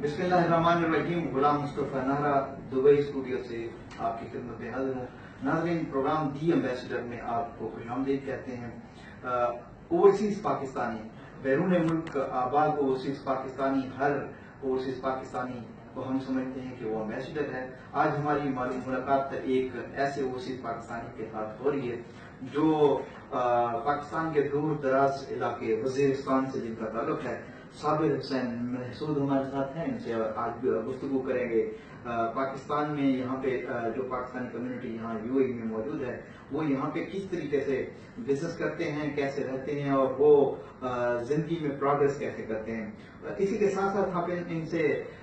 बिस्मिल्लाहिर्रहमानिर्रहीम। गुलाम Mustafa Nahra Dubai studio से आपकी खिदमत में हाजिर हूँ। नाज़रीन, प्रोग्राम दी एम्बेसडर में आपको खुशामदीद कहते हैं। ओवरसीज़ पाकिस्तानी, बैरून मुल्क आबाद ओवरसीज़ पाकिस्तानी, हर ओवरसीज़ पाकिस्तानी को हम समझते हैं कि वो एम्बेसडर है। आज हमारी मुलाकात एक ऐसे ओवरसीज़ पाकिस्तानी के साथ हो रही है जो पाकिस्तान के दूर दराज इलाके वजीरिस्तान से जिनका ताल्लुक है। साबिर हुसैन महसूद हमारे साथ हैं, इनसे आज गुफ्तगू करेंगे। पाकिस्तान में यहाँ पे जो पाकिस्तानी कम्युनिटी यहाँ यूएई में मौजूद है, वो यहाँ पे किस तरीके से बिजनेस करते हैं, कैसे रहते हैं और वो जिंदगी में प्रोग्रेस कैसे करते हैं। इसी के साथ साथ आप इनसे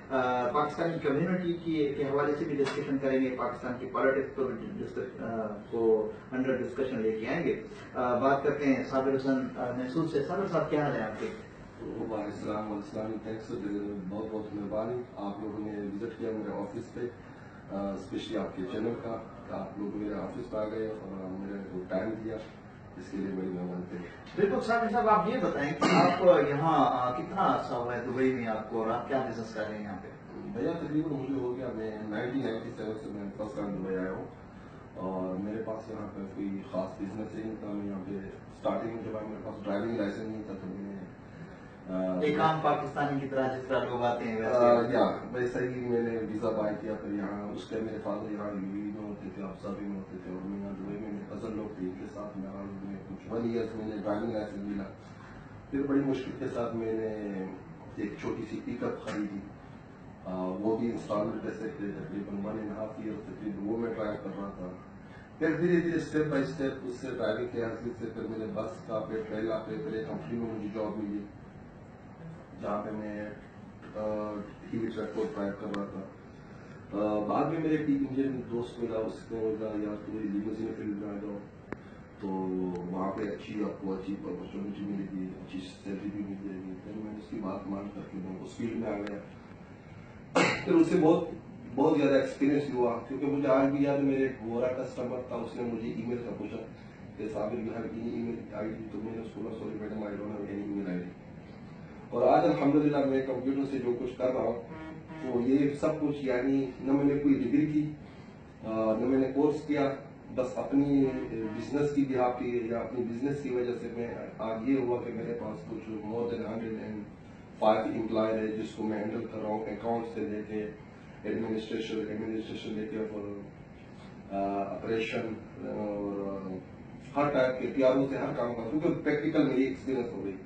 पाकिस्तानी कम्युनिटी के हवाले से भी डिस्कशन करेंगे, पाकिस्तान की पॉलिटिक्स को अंडर डिस्कशन लेके आएंगे। बात करते हैं साबिर हुसैन महसूद से। साबिर साहब, क्या हाल है आपके? थैंक्स, बहुत बहुत मेहरबानी। आप लोगों ने विजिट किया मेरे ऑफिस पे, स्पेशली आपके चैनल का। आप लोग मेरे ऑफिस पे आ गए और मेरे को टाइम दिया, इसके लिए बड़ी मेहरबानी। बिल्कुल साहब, आप ये बताएं कि आप यहाँ कितना अर्सा हुआ है दुबई में आपको, और आप क्या बिजनेस कर रहे हैं यहाँ पे? भैया तकरीबन मुझे हो गया, मैं 1997 से मैं फर्स्ट टाइम दुबई आया हूँ और मेरे पास यहाँ पे कोई खास बिजनेस ही नहीं था। मैं यहाँ पे स्टार्टिंग में जब मेरे पास ड्राइविंग लाइसेंस नहीं था तो मैंने एक आम पाकिस्तानी की तरह जिस तरह लोग आते हैं वैसा ही मैंने वीजा बाय किया। फिर यहाँ उसके मेरे फादर यहाँ यूएई में होते थे, अबुधाबी में होते थे और मैं यहाँ दुबई में मेरे कजन लोग थे, इनके साथ मेरा कुछ 1 ईयर मैंने ड्राइविंग लाइसेंस मिला। फिर बड़ी मुश्किल के साथ मैंने एक छोटी सी पिकअप खरीदी, वो भी इंस्टॉलमेंट पैसे थे, तकरीबन 1.5 ईयर तकरीबन वो मैं ड्राइव कर रहा था। फिर धीरे धीरे स्टेप बाय स्टेप उससे ड्राइविंग के हासिल से फिर मैंने बस का पे ट्रेला पे फिर एक कंपनी में मुझे जॉब मिली जहाँ पे मैं हीवी ट्रक को ड्राइव कर रहा था। बाद में मेरे टीम इंजन दोस्त मिला, उसने बोला यार तू लिमोजिन फील्ड में आ जाओ, तो वहाँ पे आपको अच्छी अपॉर्चुनिटी मिलेगी, अच्छी सैलरी भी मिल जाएगी। फिर मैंने उसकी बात मान करके मैं उस फील्ड में आ गया। फिर उससे बहुत ज्यादा एक्सपीरियंस हुआ, क्योंकि मुझे आज भी याद मेरे एक गोरा कस्टमर था, उसने मुझे ईमेल का पूछा कि Sabir you have any email ID, तो मैंने उसको बोला sorry madam I don't have any email ID. और आज अल्हम्दुलिल्लाह मैं कंप्यूटर से जो कुछ कर रहा हूँ तो ये सब कुछ यानी न मैंने कोई डिग्री की न मैंने कोर्स किया, बस अपनी बिजनेस की बिहार की या अपनी बिजनेस की वजह से मैं आज ये हुआ कि मेरे पास कुछ मोर देन 105 एम्प्लॉय है जिसको मैं हैंडल कर रहा हूँ, अकाउंट से लेके एडमिनिस्ट्रेशन लेके ऑपरेशन और हर टाइप के पीआरओ से हर काम का, क्योंकि प्रैक्टिकल मेरी एक्सपीरियंस हो गई।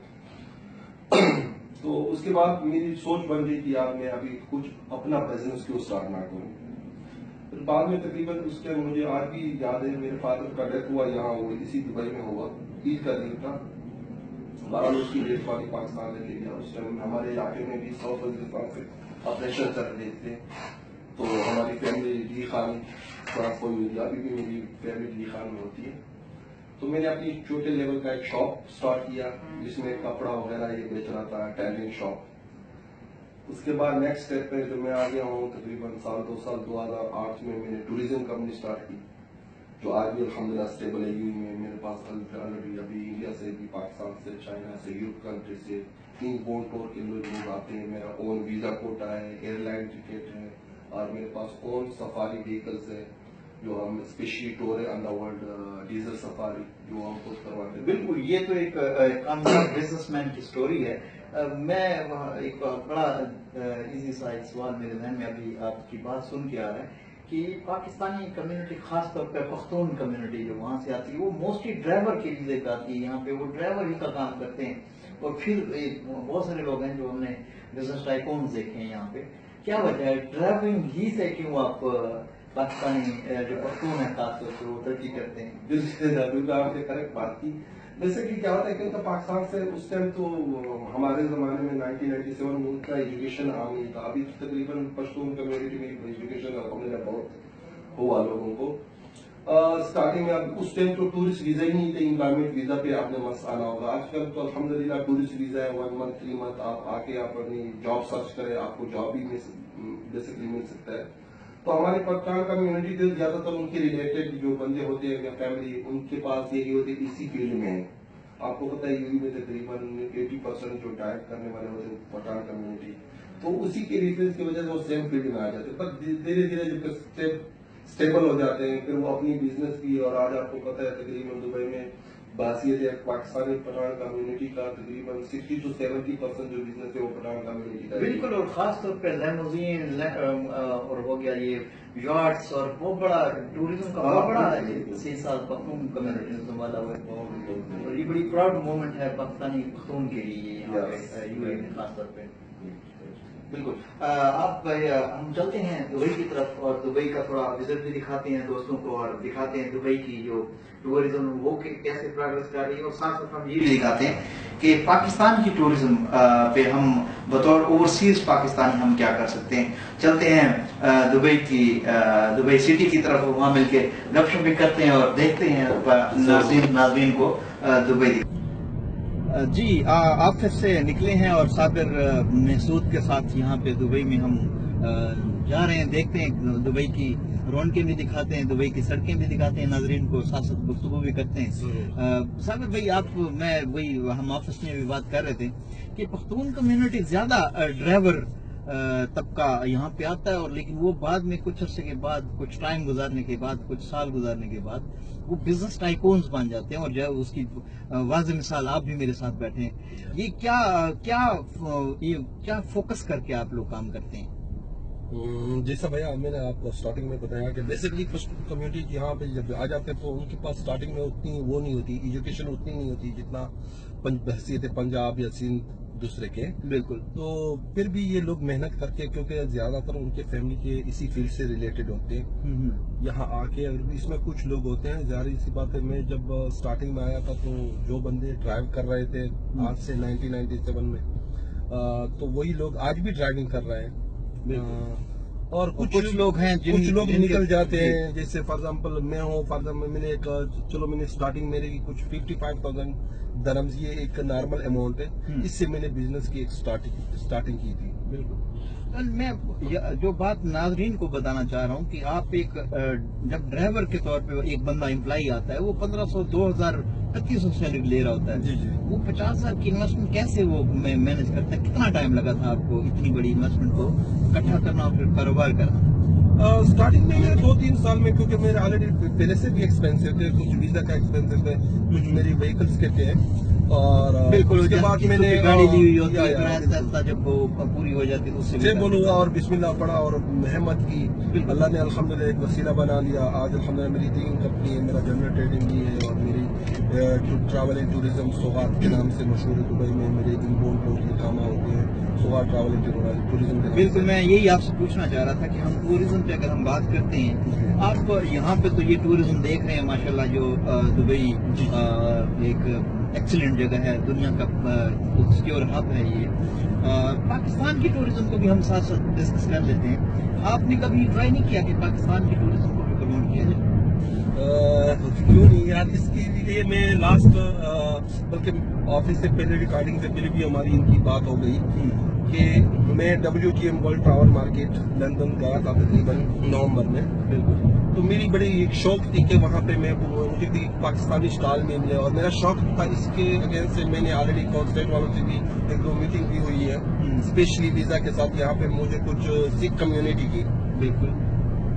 तो उसके बाद मेरी सोच बन गई कि यार मैं अभी कुछ अपना बिजनेस क्यों स्टार्ट ना करूं। फिर बाद में तकरीबन उसके मुझे आज भी याद है मेरे फादर का डेथ हुआ यहाँ, वो इसी दुबई में हुआ, ईद का दिन था। बहरहाल उसकी डेथ वाली पाकिस्तान लेके गया। उस टाइम हमारे इलाके में भी साउथ वजीरिस्तान से ऑपरेशन चल रहे थे, तो हमारी फैमिली डी खान ट्रांसफर हुई, अभी भी मेरी फैमिली डी खान में होती है। तो मैंने अपनी छोटे लेवल का एक शॉप स्टार्ट किया जिसमें कपड़ा वगैरह ये बेच रहा था, टेलरिंग शॉप। उसके बाद नेक्स्ट स्टेप पे जब मैं आ गया हूँ तकरीबन 2 साल 2008 में मैंने टूरिज्म कंपनी स्टार्ट की, जो आज भी अल्हम्दुलिल्लाह स्टेबल है। यूएई में मेरे पास ऑलरेडी अभी इंडिया से भी, पाकिस्तान से, चाइना से, यूरोप कंट्री से इनबाउंड टूर के लोग आते हैं। मेरा ओन वीजा कोटा है, एयरलाइन टिकट है और मेरे पास ओन सफारी व्हीकल्स है जो हम स्पेशली टूर है अंडरवर्ल्ड डीजल सफारी जो हम खुद करवाते हैं। बिल्कुल, ये तो एक कामयाब बिजनेसमैन की स्टोरी है। मैं एक बड़ा इजी सा एक सवाल मेरे जहन में अभी आपकी बात सुन के आ रहा है कि पाकिस्तानी कम्युनिटी, खास तौर पर पख्तून कम्युनिटी जो वहाँ से आती है, वो मोस्टली ड्राइवर के वीजे पे आती है। यहाँ पे वो ड्राइवर ही का काम करते हैं। और फिर बहुत सारे लोग हैं जो हमने बिजनेस टाइकून्स देखे हैं यहाँ पे। क्या वजह है ड्राइविंग ही से क्यों आप पाकिस्तानी जो पख्तून है खासतौर पर वो तरक्की करते हैं? बिल्कुल आपने करेक्ट बात की। जैसे कि क्या होता है कि पाकिस्तान से उस टाइम तो हमारे जमाने में 1997 में उनका एजुकेशन आम नहीं था। अभी तो तकरीबन पश्तून कम्युनिटी में एजुकेशन अलहमदुलिल्लाह बहुत हुआ लोगों को। स्टार्टिंग में अब उस टाइम तो टूरिस्ट वीजा ही नहीं थे, एम्प्लॉयमेंट वीजा पे आपने मस्त आना होगा। आजकल तो अल्हम्दुलिल्लाह टूरिस्ट वीजा है, 1 मंथ 3 मंथ आप आके आप अपनी जॉब सर्च करें, आपको जॉब भी बेसिकली मिल सकता है। तो हमारी पठान कम्युनिटी के ज्यादातर उनके रिलेटेड जो बंदे होते हैं या फैमिली, उनके पास यही होते हैं इसी फील्ड में है। आपको पता है यूएई में तकरीबन 80% जो डाइट करने वाले होते हैं पठान कम्युनिटी, तो उसी के रेफरेंस की वजह से वो सेम फील्ड में आ जाते हैं। पर धीरे धीरे जब स्टेबल हो जाते हैं फिर वो अपनी बिजनेस की, और आज आपको पता है तकरीबन दुबई में बासियत है पाकिस्तानी पठान कम्युनिटी का तकरीबन 60 to 70% जो बिजनेस है वो पठान कम्युनिटी का। बिल्कुल, और खास तौर पे लैमोजीन और हो गया ये यार्ड्स, और बहुत बड़ा टूरिज्म का बहुत बड़ा 6 साल पख्तून कम्युनिटी ने संभाला हुआ है, और ये बड़ी प्राउड मोमेंट है पाकिस्तानी पख्तून के लिए यहाँ पे यूएई में खास तौर पे। बिल्कुल, आप हम चलते हैं दुबई की तरफ और दुबई का थोड़ा विजिट भी दिखाते हैं दोस्तों को, और दिखाते हैं दुबई की जो टूरिज्म वो कैसे प्रोग्रेस कर रही है, और साथ साथ हम ये भी दिखाते हैं कि पाकिस्तान की टूरिज्म पे हम बतौर ओवरसीज पाकिस्तानी हम क्या कर सकते हैं। चलते हैं दुबई सिटी की तरफ, वहाँ मिलके गपशप भी करते हैं और देखते हैं नाज़रीन को दुबई। जी, ऑफिस से निकले हैं और साबिर महसूद के साथ यहाँ पे दुबई में हम जा रहे हैं, देखते हैं दुबई की रौनकें भी दिखाते हैं, दुबई की सड़कें भी दिखाते हैं नाजरीन को, साथ साथ गुफ्तगू भी करते हैं। साबिर भाई, हम ऑफिस में भी बात कर रहे थे कि पख्तून कम्युनिटी ज्यादा ड्राइवर तबका यहाँ पे आता है, और लेकिन वो बाद में कुछ अर्से के बाद, कुछ टाइम गुजारने के बाद, कुछ साल गुजारने के बाद वो बिजनेस टाइकोन्स बन जाते हैं, और जो उसकी वाज़ेह मिसाल आप भी मेरे साथ बैठे हैं। ये क्या फोकस करके आप लोग काम करते हैं? जैसा भैया मैंने आपको स्टार्टिंग में बताया कि बेसिकली पश्तून कम्युनिटी यहाँ पे जब आ जाते हैं तो उनके पास स्टार्टिंग में उतनी वो नहीं होती, एजुकेशन उतनी नहीं होती जितना बहसीत है पंजाब या सिंध दूसरे के। बिल्कुल, तो फिर भी ये लोग मेहनत करके, क्योंकि ज्यादातर उनके फैमिली के इसी फील्ड से रिलेटेड होते हैं, यहाँ आके अगर इसमें कुछ लोग होते हैं, जाहिर सी बात है, मैं जब स्टार्टिंग में आया था तो जो बंदे ड्राइव कर रहे थे आज से 1997 में, तो वही लोग आज भी ड्राइविंग कर रहे हैं। और कुछ लोग हैं कुछ लोग निकल जाते हैं, जैसे फॉर एग्जांपल मैं हूँ, फॉर एग्जांपल मैंने स्टार्टिंग मेरे की कुछ 55,000 दरम्स, ये एक नॉर्मल अमाउंट है, इससे मैंने बिजनेस की एक स्टार्टिंग की थी। बिल्कुल, मैं जो बात नाजरीन को बताना चाह रहा हूँ कि आप एक जब ड्राइवर के तौर पे एक बंदा एम्प्लॉई आता है, वो 1500, 2000, 2500 सैलरी ले रहा होता है। जी जी, वो 50,000 की इन्वेस्टमेंट कैसे वो मैनेज करता है? कितना टाइम लगा था आपको इतनी बड़ी इन्वेस्टमेंट को इकट्ठा करना और फिर कारोबार करना? स्टार्टिंग में 2-3 साल में, क्योंकि मेरे ऑलरेडी पहले से भी एक्सपेंसिव थे, कुछ वीजा का एक्सपेंसिव थे, कुछ मेरी व्हीकल्स के थे, और बिल्कुल उसके बाद मैंने गाड़ी ली हुई होती है, आहिस्ता जब वो पूरी हो जाती है तो उससे बोलूँगा और बिस्मिल्लाह पढ़ा और मेहनत की, अल्लाह ने अल्हम्दुलिल्लाह एक वसीला बना लिया। आज अल्हम्दुलिल्लाह मेरी 3 कंपनी है, मेरा जनरल ट्रेडिंग भी है, और मेरी ट्रैवल एंड टूरिज्म सौगात के नाम से मशहूर है दुबई में। मेरे इनबोर्ड पोर्ट के काम होते हैं सौगात ट्रैवल एंड टूरिज्म। बिल्कुल, मैं यही आपसे पूछना चाह रहा था कि हम टूरिज्म पे अगर हम बात करते हैं, आप यहाँ पे तो ये टूरिज्म देख रहे हैं माशाल्लाह, जो दुबई एक एक्सीलेंट जगह है, दुनिया का सिक्योर हब है ये। पाकिस्तान की टूरिज्म को भी हम साथ साथ डिस्कस कर लेते हैं। आपने कभी ट्राई नहीं किया कि पाकिस्तान की टूरिज्म को भी प्रमोट किया जाए? क्यों नहीं यार, इसके लिए मैं लास्ट बल्कि ऑफिस से पहले, रिकॉर्डिंग से पहले भी हमारी इनकी बात हो गई कि मैं WTM world travel market London गया था तकरीबन नवंबर में। बिल्कुल, तो मेरी बड़ी एक शौक थी कि वहाँ पे मैं मुझे भी पाकिस्तानी स्टाइल में मिले, और मेरा शौक था इसके अगेंस्ट से मैंने ऑलरेडी कॉन्सुलेट वालों से भी 1-2 मीटिंग भी हुई है, स्पेशली वीजा के साथ। यहाँ पे मुझे कुछ सिख कम्युनिटी की, बिल्कुल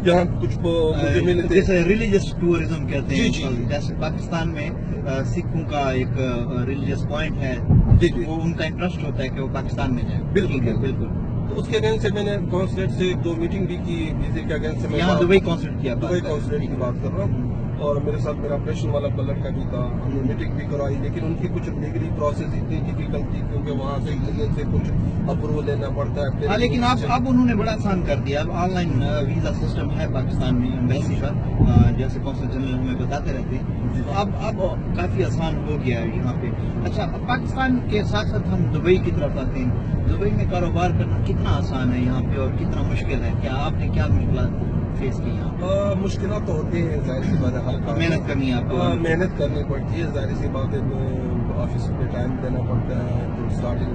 यहाँ कुछ मुझे मिले थे, जैसे रिलीजियस टूरिज्म कहते हैं। जी। जैसे पाकिस्तान में सिखों का एक रिलीजियस पॉइंट है, वो उनका इंटरेस्ट होता है कि वो पाकिस्तान में जाए। बिल्कुल। तो उसके अगेंस्ट से मैंने कॉन्सुलेट से 1-2 मीटिंग भी की, वीजे के अगेंस्ट से। यहाँ दुबई कॉन्सुलेट किया, दुबई कॉन्सुलेट की बात कर रहा हूँ, और मेरे साथ मेरा ऑपरेशन वाला कलर का भी था, हमने मीटिंग भी करवाई, लेकिन उनकी कुछ लीगली प्रोसेस इतनी डिफिकल्ट थी, क्योंकि वहाँ से यूनियन से कुछ अप्रूवल लेना पड़ता है। हाँ, लेकिन अब उन्होंने बड़ा आसान कर दिया। अब ऑनलाइन वीजा सिस्टम है पाकिस्तान में, एम्बेसी का, जैसे कौंसल जनरल हमें बताते रहते हैं, तो अब काफी आसान हो गया है यहाँ पे। अच्छा, पाकिस्तान के साथ साथ हम दुबई की तरफ आते हैं। दुबई में कारोबार करना कितना आसान है यहाँ पे, और कितना मुश्किल है? क्या आपने क्या मुश्किल फेस की यहाँ? मुश्किल तो होती है, जाहिर सी बात है, हर काम मेहनत करनी है आपको, मेहनत करनी पड़ती है, जाहिर सी बात है, ऑफिस पे टाइम देना पड़ता है। तो स्टार्टिंग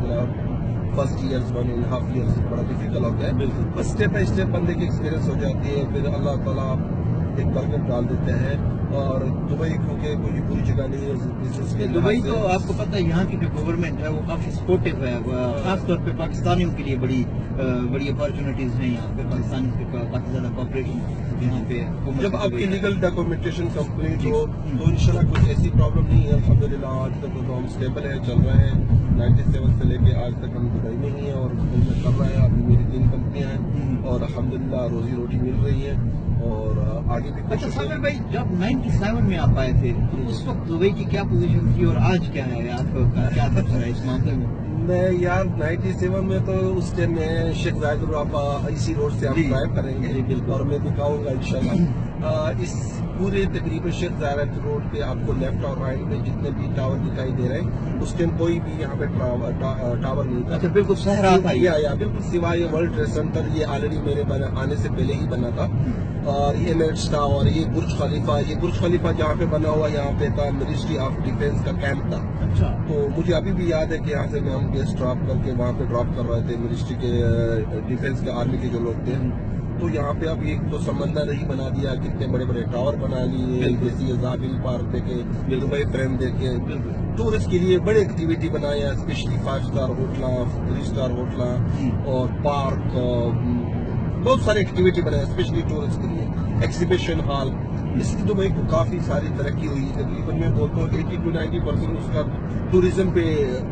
फर्स्ट ईयर्स 1.5 ईयर्स बड़ा डिफिकल्ट होता है, बिल्कुल, बस स्टेप बाई स्टेप बंदे की एक्सपीरियंस हो जाती है, फिर अल्लाह ताला ایک برکت ڈال دیتے ہیں. اور دبئی کیونکہ کوئی بری جگہ نہیں ہے بزنس کے. دبئی تو آپ کو پتہ ہے یہاں کی جو گورنمنٹ ہے وہ کافی سپورٹو ہے, خاص طور پہ پاکستانیوں کے لیے بڑی اپارچونیٹیز ہیں یہاں پہ, پاکستانی سے کافی زیادہ کوآپریشن یہاں پہ. جب آپ کی لیگل ڈاکومنٹیشن کمپلیٹ ہو تو انشاءاللہ کچھ ایسی پرابلم نہیں ہے. الحمدللہ آج تک تو ہم اسٹیبل ہیں, چل رہے ہیں. 97 سے لے کے آج تک ہم دبئی میں ہی ہیں اور دبئی میں کر رہے ہیں. ابھی میری 3 کمپنیاں ہیں اور الحمدللہ روزی روٹی مل رہی ہے اور آگے بھی. اچھا سامر بھائی, جب 97 میں آپ آئے تھے تو اس وقت دبئی کی کیا پوزیشن تھی اور آج کیا ہے, آپ کا کیا تبصرہ ہے اس معاملے میں؟ میں یار 97 میں تو اس ٹائم میں شیخ زاید الرافع اسی روڈ سے ہم ڈرائیو کریں گے اور میں دکھاؤں گا انشاءاللہ. اس پورے تقریباً شیخ زاید روڈ پہ آپ کو لیفٹ اور رائٹ میں جتنے بھی ٹاور دکھائی دے رہے ہیں اس ٹائم کوئی بھی یہاں پہ ٹاور نہیں تھا. اچھا بالکل صحرا تھا یا بالکل سوائے ورلڈ ٹریڈ سینٹر, یہ آلریڈی میرے آنے سے پہلے ہی بنا تھا. اور یہ میٹس تھا اور یہ برج خلیفہ جہاں پہ بنا ہوا یہاں پہ تھا منسٹری آف ڈیفینس کا کیمپ تھا. اچھا, تو مجھے ابھی بھی یاد ہے کہ یہاں سے ہم گیس ڈراپ کر کے وہاں پہ ڈراپ کر رہے تھے منسٹری کے ڈیفینس کے آرمی کے جو لوگ تھے. تو یہاں پہ اب ایک تو سمندر ہی بنا دیا, کتنے بڑے بڑے ٹاور بنا لیے, جیسے زابل پارک دیکھے, دبئی فریم دیکھے. ٹورسٹ کے لیے بڑے ایکٹیویٹی بنائے ہیں, اسپیشلی 5 اسٹار ہوٹلاں, 3 اسٹار ہوٹلاں اور پارک, بہت سارے ایکٹیویٹی بنائے اسپیشلی ٹورسٹ کے لیے. ایگزیبیشن ہال, اس کی دبئی کو کافی ساری ترقی ہوئی ہے. تقریباً میں بولتا ہوں 80 to 90% اس کا ٹوریزم پہ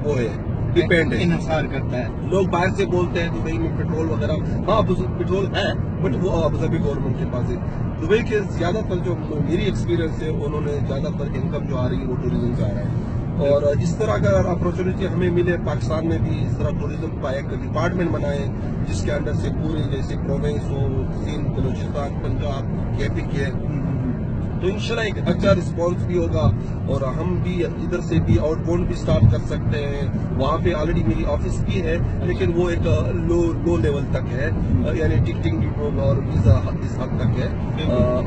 وہ ہے, ڈیپینڈ ہے, انحصار کرتا ہے. لوگ باہر سے بولتے ہیں دبئی میں پیٹرول وغیرہ, ہاں پیٹرول ہے بٹ وہ ابوظہبی گورنمنٹ کے پاس ہے. دبئی کے زیادہ تر جو میری ایکسپیرینس ہے انہوں نے زیادہ تر انکم جو آ رہی ہے وہ ٹوریزم سے آ رہا ہے. اور اس طرح اگر اپرچونیٹی ہمیں ملے پاکستان میں بھی اس طرح ٹوریزم کا ایک ڈپارٹمنٹ بنائے جس کے انڈر سے پورے جیسے پروونس ہو, سندھ, بلوچستان, پنجاب, KPK, تو انشاءاللہ ایک اچھا رسپانس بھی ہوگا اور ہم بھی ادھر سے بھی آؤٹ باؤنڈ بھی سٹارٹ کر سکتے ہیں. وہاں پہ آلریڈی میری آفس بھی ہے لیکن وہ ایک لو لیول تک ہے, یعنی ٹکٹنگ اور ویزا اس حد تک ہے,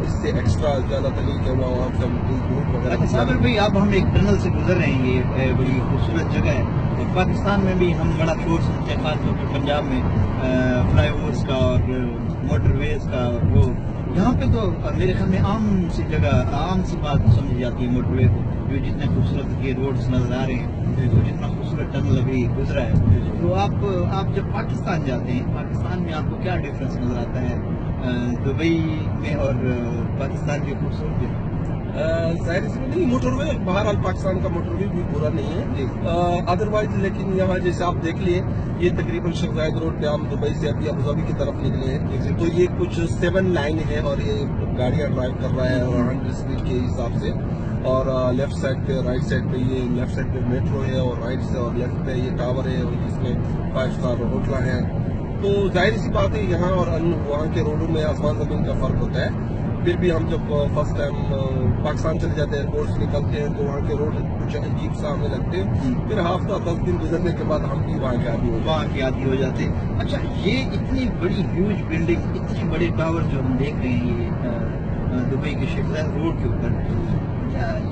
اس سے ایکسٹرا زیادہ تر نہیں کہ وہاں سے ہم کوئی گروپ وغیرہ. اچھا صابر بھائی, اب ہم ایک ٹنل سے گزر رہے ہیں, یہ بڑی خوبصورت جگہ ہے. پاکستان میں بھی ہم بڑا شور سنتے ہیں, خاص طور پہ پنجاب میں فلائی اوورس کا اور موٹر ویز کا. وہ یہاں پہ تو میرے خیال میں عام سی جگہ, عام سی بات سمجھی جاتی ہے موٹر وے کو, جو جتنے خوبصورت یہ روڈز نظر آ رہے ہیں, جو جتنا خوبصورت ٹنل ابھی گزرا ہے. تو آپ جب پاکستان جاتے ہیں, پاکستان میں آپ کو کیا ڈفرینس نظر آتا ہے دبئی میں اور پاکستان کی خوبصورتی میں؟ ظاہر سی نہیں, موٹر وے بہرحال پاکستان کا موٹر وے بھی برا نہیں ہے ادروائز, لیکن یہاں جیسے آپ دیکھ لیے یہ تقریباً شیخ زاید روڈ پہ ہم دبئی سے ابھی ابوظہبی کی طرف نکلے ہیں تو یہ کچھ 7 لائن ہے اور یہ گاڑیاں ڈرائیو کر رہا ہے 100 اسپیڈ کے حساب سے. اور لیفٹ سائڈ پہ, رائٹ سائڈ پہ, یہ لیفٹ سائڈ پہ میٹرو ہے اور رائٹ سے اور لیفٹ پہ یہ ٹاور ہے اور جس میں 5 اسٹار ہوٹل ہیں. تو ظاہر سی بات ہے یہاں اور وہاں کے روڈوں میں آسمان زمین کا فرق ہوتا ہے. پھر بھی ہم جب فرسٹ ٹائم پاکستان چلے جاتے ہیں, ایئرپورٹ سے نکلتے ہیں تو وہاں کے روڈ کچھ عجیب سا ہمیں لگتے ہیں. پھر ہفتہ 10 دن گزرنے کے بعد ہم بھی وہاں کے عادی ہو جاتے ہیں. اچھا, یہ اتنی بڑی ہیوج بلڈنگ, اتنے بڑے ٹاور جو ہم دیکھ رہے ہیں یہ دبئی کے شیخ زاید روڈ کے اوپر,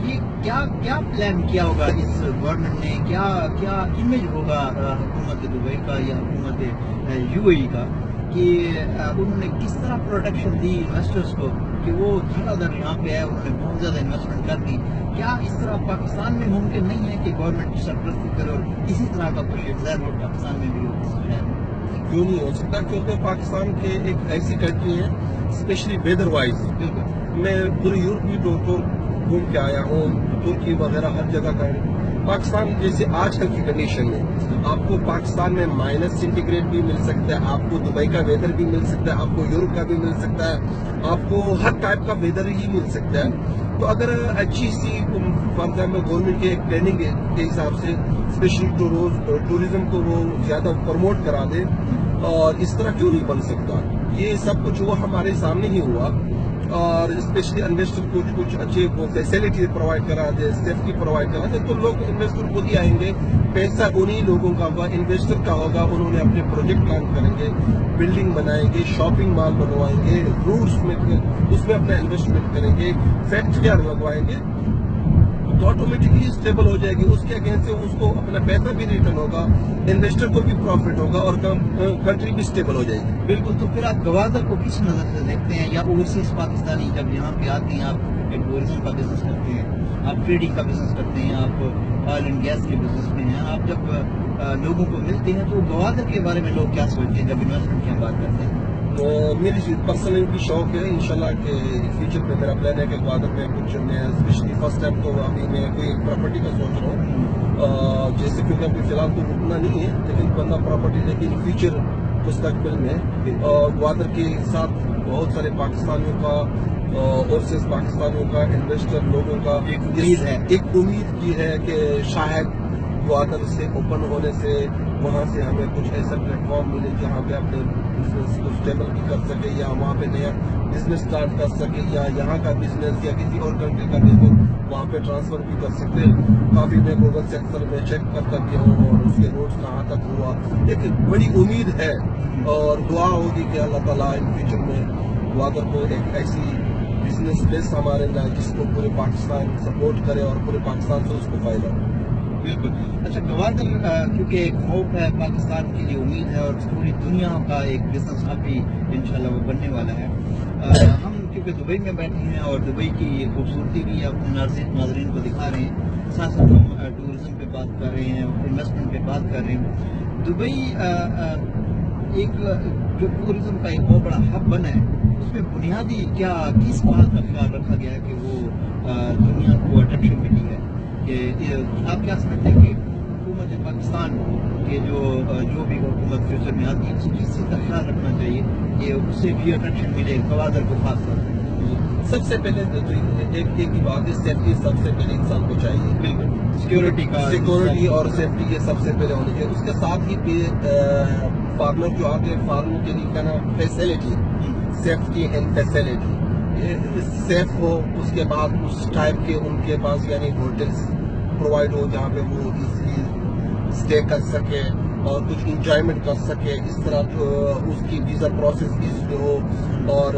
یہ کیا پلان کیا ہوگا اس گورنمنٹ نے, کیا امیج ہوگا حکومت دبئی کا یا حکومت UAE کا, کہ انہوں نے کس طرح پروٹیکشن دی انویسٹرز کو کہ وہ دھڑا دھڑ یہاں پہ ہے, انہوں نے بہت زیادہ انویسٹمنٹ کر دی. کیا اس طرح پاکستان میں ممکن نہیں ہے کہ گورنمنٹ کی سرپرستی کرے اور اسی طرح کا شیخ زاید روڈ پاکستان میں بھی ہو؟ کیوں نہیں ہو سکتا, کیونکہ پاکستان کے ایک ایسی کنٹری ہے اسپیشلی ویدر وائز. میں پورے یورپ کی ٹور گھوم کے آیا ہوں, ترکی وغیرہ ہر جگہ کا ہوں. پاکستان جیسے آج کل کی کنڈیشن میں آپ کو پاکستان میں -سینٹی گریڈ بھی مل سکتا ہے, آپ کو دبئی کا ویدر بھی مل سکتا ہے, آپ کو یورپ کا بھی مل سکتا ہے, آپ کو ہر ٹائپ کا ویدر ہی مل سکتا ہے. تو اگر اچھی سی فار ایگزامپل گورنمنٹ کی ایک پلاننگ کے حساب سے اسپیشلی ٹوریزم کو وہ زیادہ پروموٹ کرا دے, اور اس طرح کیوں نہیں بن سکتا. یہ سب کچھ وہ ہمارے سامنے ہی ہوا, اور اسپیشلی انویسٹر کو کچھ اچھے فیسلٹی پرووائڈ کرا دے, سیفٹی پرووائڈ کرا دے, تو لوگ انویسٹر خود ہی آئیں گے. پیسہ انہی لوگوں کا ہوگا, انویسٹر کا ہوگا, انہوں نے اپنے پروجیکٹ پلان کریں گے, بلڈنگ بنائیں گے, شاپنگ مال بنوائیں گے, روڈس میں اس میں اپنا انویسٹمنٹ کریں گے, فیکٹریاں لگوائیں گے. तो ऑटोमेटिकली स्टेबल हो जाएगी, उसके अगेंस्ट से उसको अपना पैसा भी रिटर्न होगा, इन्वेस्टर को भी प्रॉफिट होगा और कंट्री भी स्टेबल हो जाएगी। बिल्कुल। तो फिर आप गवादर को किस नज़र से देखते हैं, या ओवरसीज पाकिस्तानी जब यहाँ पे आते हैं, आप टूरिज्म का बिजनेस करते हैं, आप ट्रेडिंग का बिजनेस करते हैं, आप ऑयल एंड गैस के बिजनेस में हैं, आप जब लोगों को मिलते हैं तो गवादर के बारे में लोग क्या सोचते हैं जब इन्वेस्टमेंट की हम बात करते हैं? मेरी पर्सनली भी शौक है इंशाल्लाह कि फ्यूचर में मेरा प्लान है कि ग्वादर में कुछ मैं स्पेशली फर्स्ट टाइम तो अभी मैं कोई प्रॉपर्टी का सोच रहा हूँ, जैसे क्योंकि अभी फिलहाल तो उतना नहीं है लेकिन बंदा प्रॉपर्टी, लेकिन फ्यूचर मुस्तकबिल में ग्वादर के साथ बहुत सारे पाकिस्तानियों का और सिर्फ पाकिस्तानियों का इन्वेस्टर लोगों का एक उम्मीद की है कि शायद ग्वादर से ओपन होने से वहाँ से हमें कुछ ऐसा प्लेटफॉर्म मिले जहाँ पे अपने बिजनेस को स्टेबल भी कर सके, या वहाँ पे नया बिजनेस स्टार्ट कर सके, या यहाँ का बिजनेस या किसी और कंट्री का बिजनेस वहाँ पे ट्रांसफर भी कर सकते। काफी मैं गूगल सेक्टर में चेक करता भी हूँ और उसके रोड्स कहाँ तक हुआ, लेकिन बड़ी उम्मीद है और दुआ होगी कि अल्लाह ताला इन फ्यूचर में ग्वादर को एक ऐसी बिजनेस प्लेस हमारे लाए जिसको पूरे पाकिस्तान सपोर्ट करे और पूरे पाकिस्तान से उसको फायदा हो। बिल्कुल। अच्छा, गवादर क्योंकि एक होप है, पाकिस्तान के लिए उम्मीद है और पूरी दुनिया का एक बिजनेस हब भी इंशाल्लाह वो बनने वाला है। हम क्योंकि दुबई में बैठे हैं और दुबई की खूबसूरती भी अपने नाज़रीन को दिखा रहे हैं, साथ साथ हम टूरिज्म पे बात कर रहे हैं, इन्वेस्टमेंट पे बात कर रहे हैं। दुबई एक जो टूरिज्म का एक बहुत बड़ा हब बना है, उसमें बुनियादी क्या किस बात का ख्याल रखा गया है कि वो दुनिया को अट्रैक्शन मिली है? कि आप क्या समझते हैं कि हुकूमत पाकिस्तान के जो भी हुकूमत फ्यूचर में आती है उसको किस चीज़ का ख्याल रखना चाहिए कि उससे भी अट्रैक्शन मिले गवादर को खास तौर पर? सबसे पहले तो एक ही बात है, सेफ्टी सबसे पहले इंसान को चाहिए। बिल्कुल, सिक्योरिटी और सेफ्टी ये सबसे पहले होनी चाहिए। उसके साथ ही फार्मर जो आते हैं फार्मर के लिए कहना facility, safety and facility safe हो, उसके बाद उस टाइप के उनके पास यानी होटल्स प्रोवाइड हो जहाँ पे वो इजीली स्टे कर सके और कुछ इंजॉयमेंट कर सके, इस तरह उसकी वीज़ा प्रोसेस इजी हो, और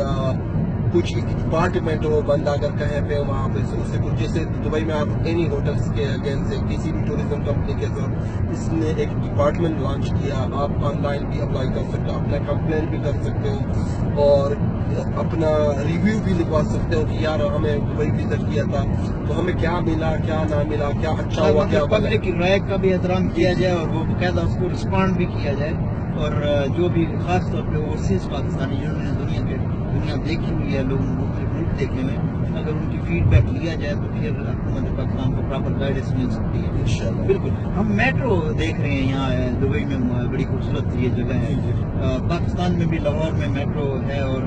कुछ डिपार्टमेंट हो बंदा अगर कहीं पे वहाँ पे उससे कुछ, जैसे दुबई में आप एनी होटल्स के अगेंस्ट से किसी भी टूरिज्म कंपनी के साथ इसने एक डिपार्टमेंट लॉन्च किया, आप ऑनलाइन भी अप्लाई कर सकते हो, अपना कंप्लेन भी कर सकते हो और अपना रिव्यू भी लिखवा सकते हो कि यार हमें दुबई विजिट किया था तो हमें क्या मिला क्या ना मिला, क्या अच्छा हुआ क्या पब्लिक की राय का भी एहतराम किया जाए और वो बाकायदा उसको रिस्पॉन्ड भी किया जाए, और जो भी खास तौर पे ओवरसीज पाकिस्तानी जिन्होंने दुनिया देखी हुई है, लोग मुल्क देखे हुए, अगर उनकी फीडबैक लिया जाए तो फिर हुकूमत पाकिस्तान को प्रॉपर गाइडेंस मिल सकती है इंशाल्लाह। बिल्कुल। हम मेट्रो देख रहे हैं यहाँ दुबई में, बड़ी खूबसूरत ये जगह है। पाकिस्तान में भी लाहौर में मेट्रो है और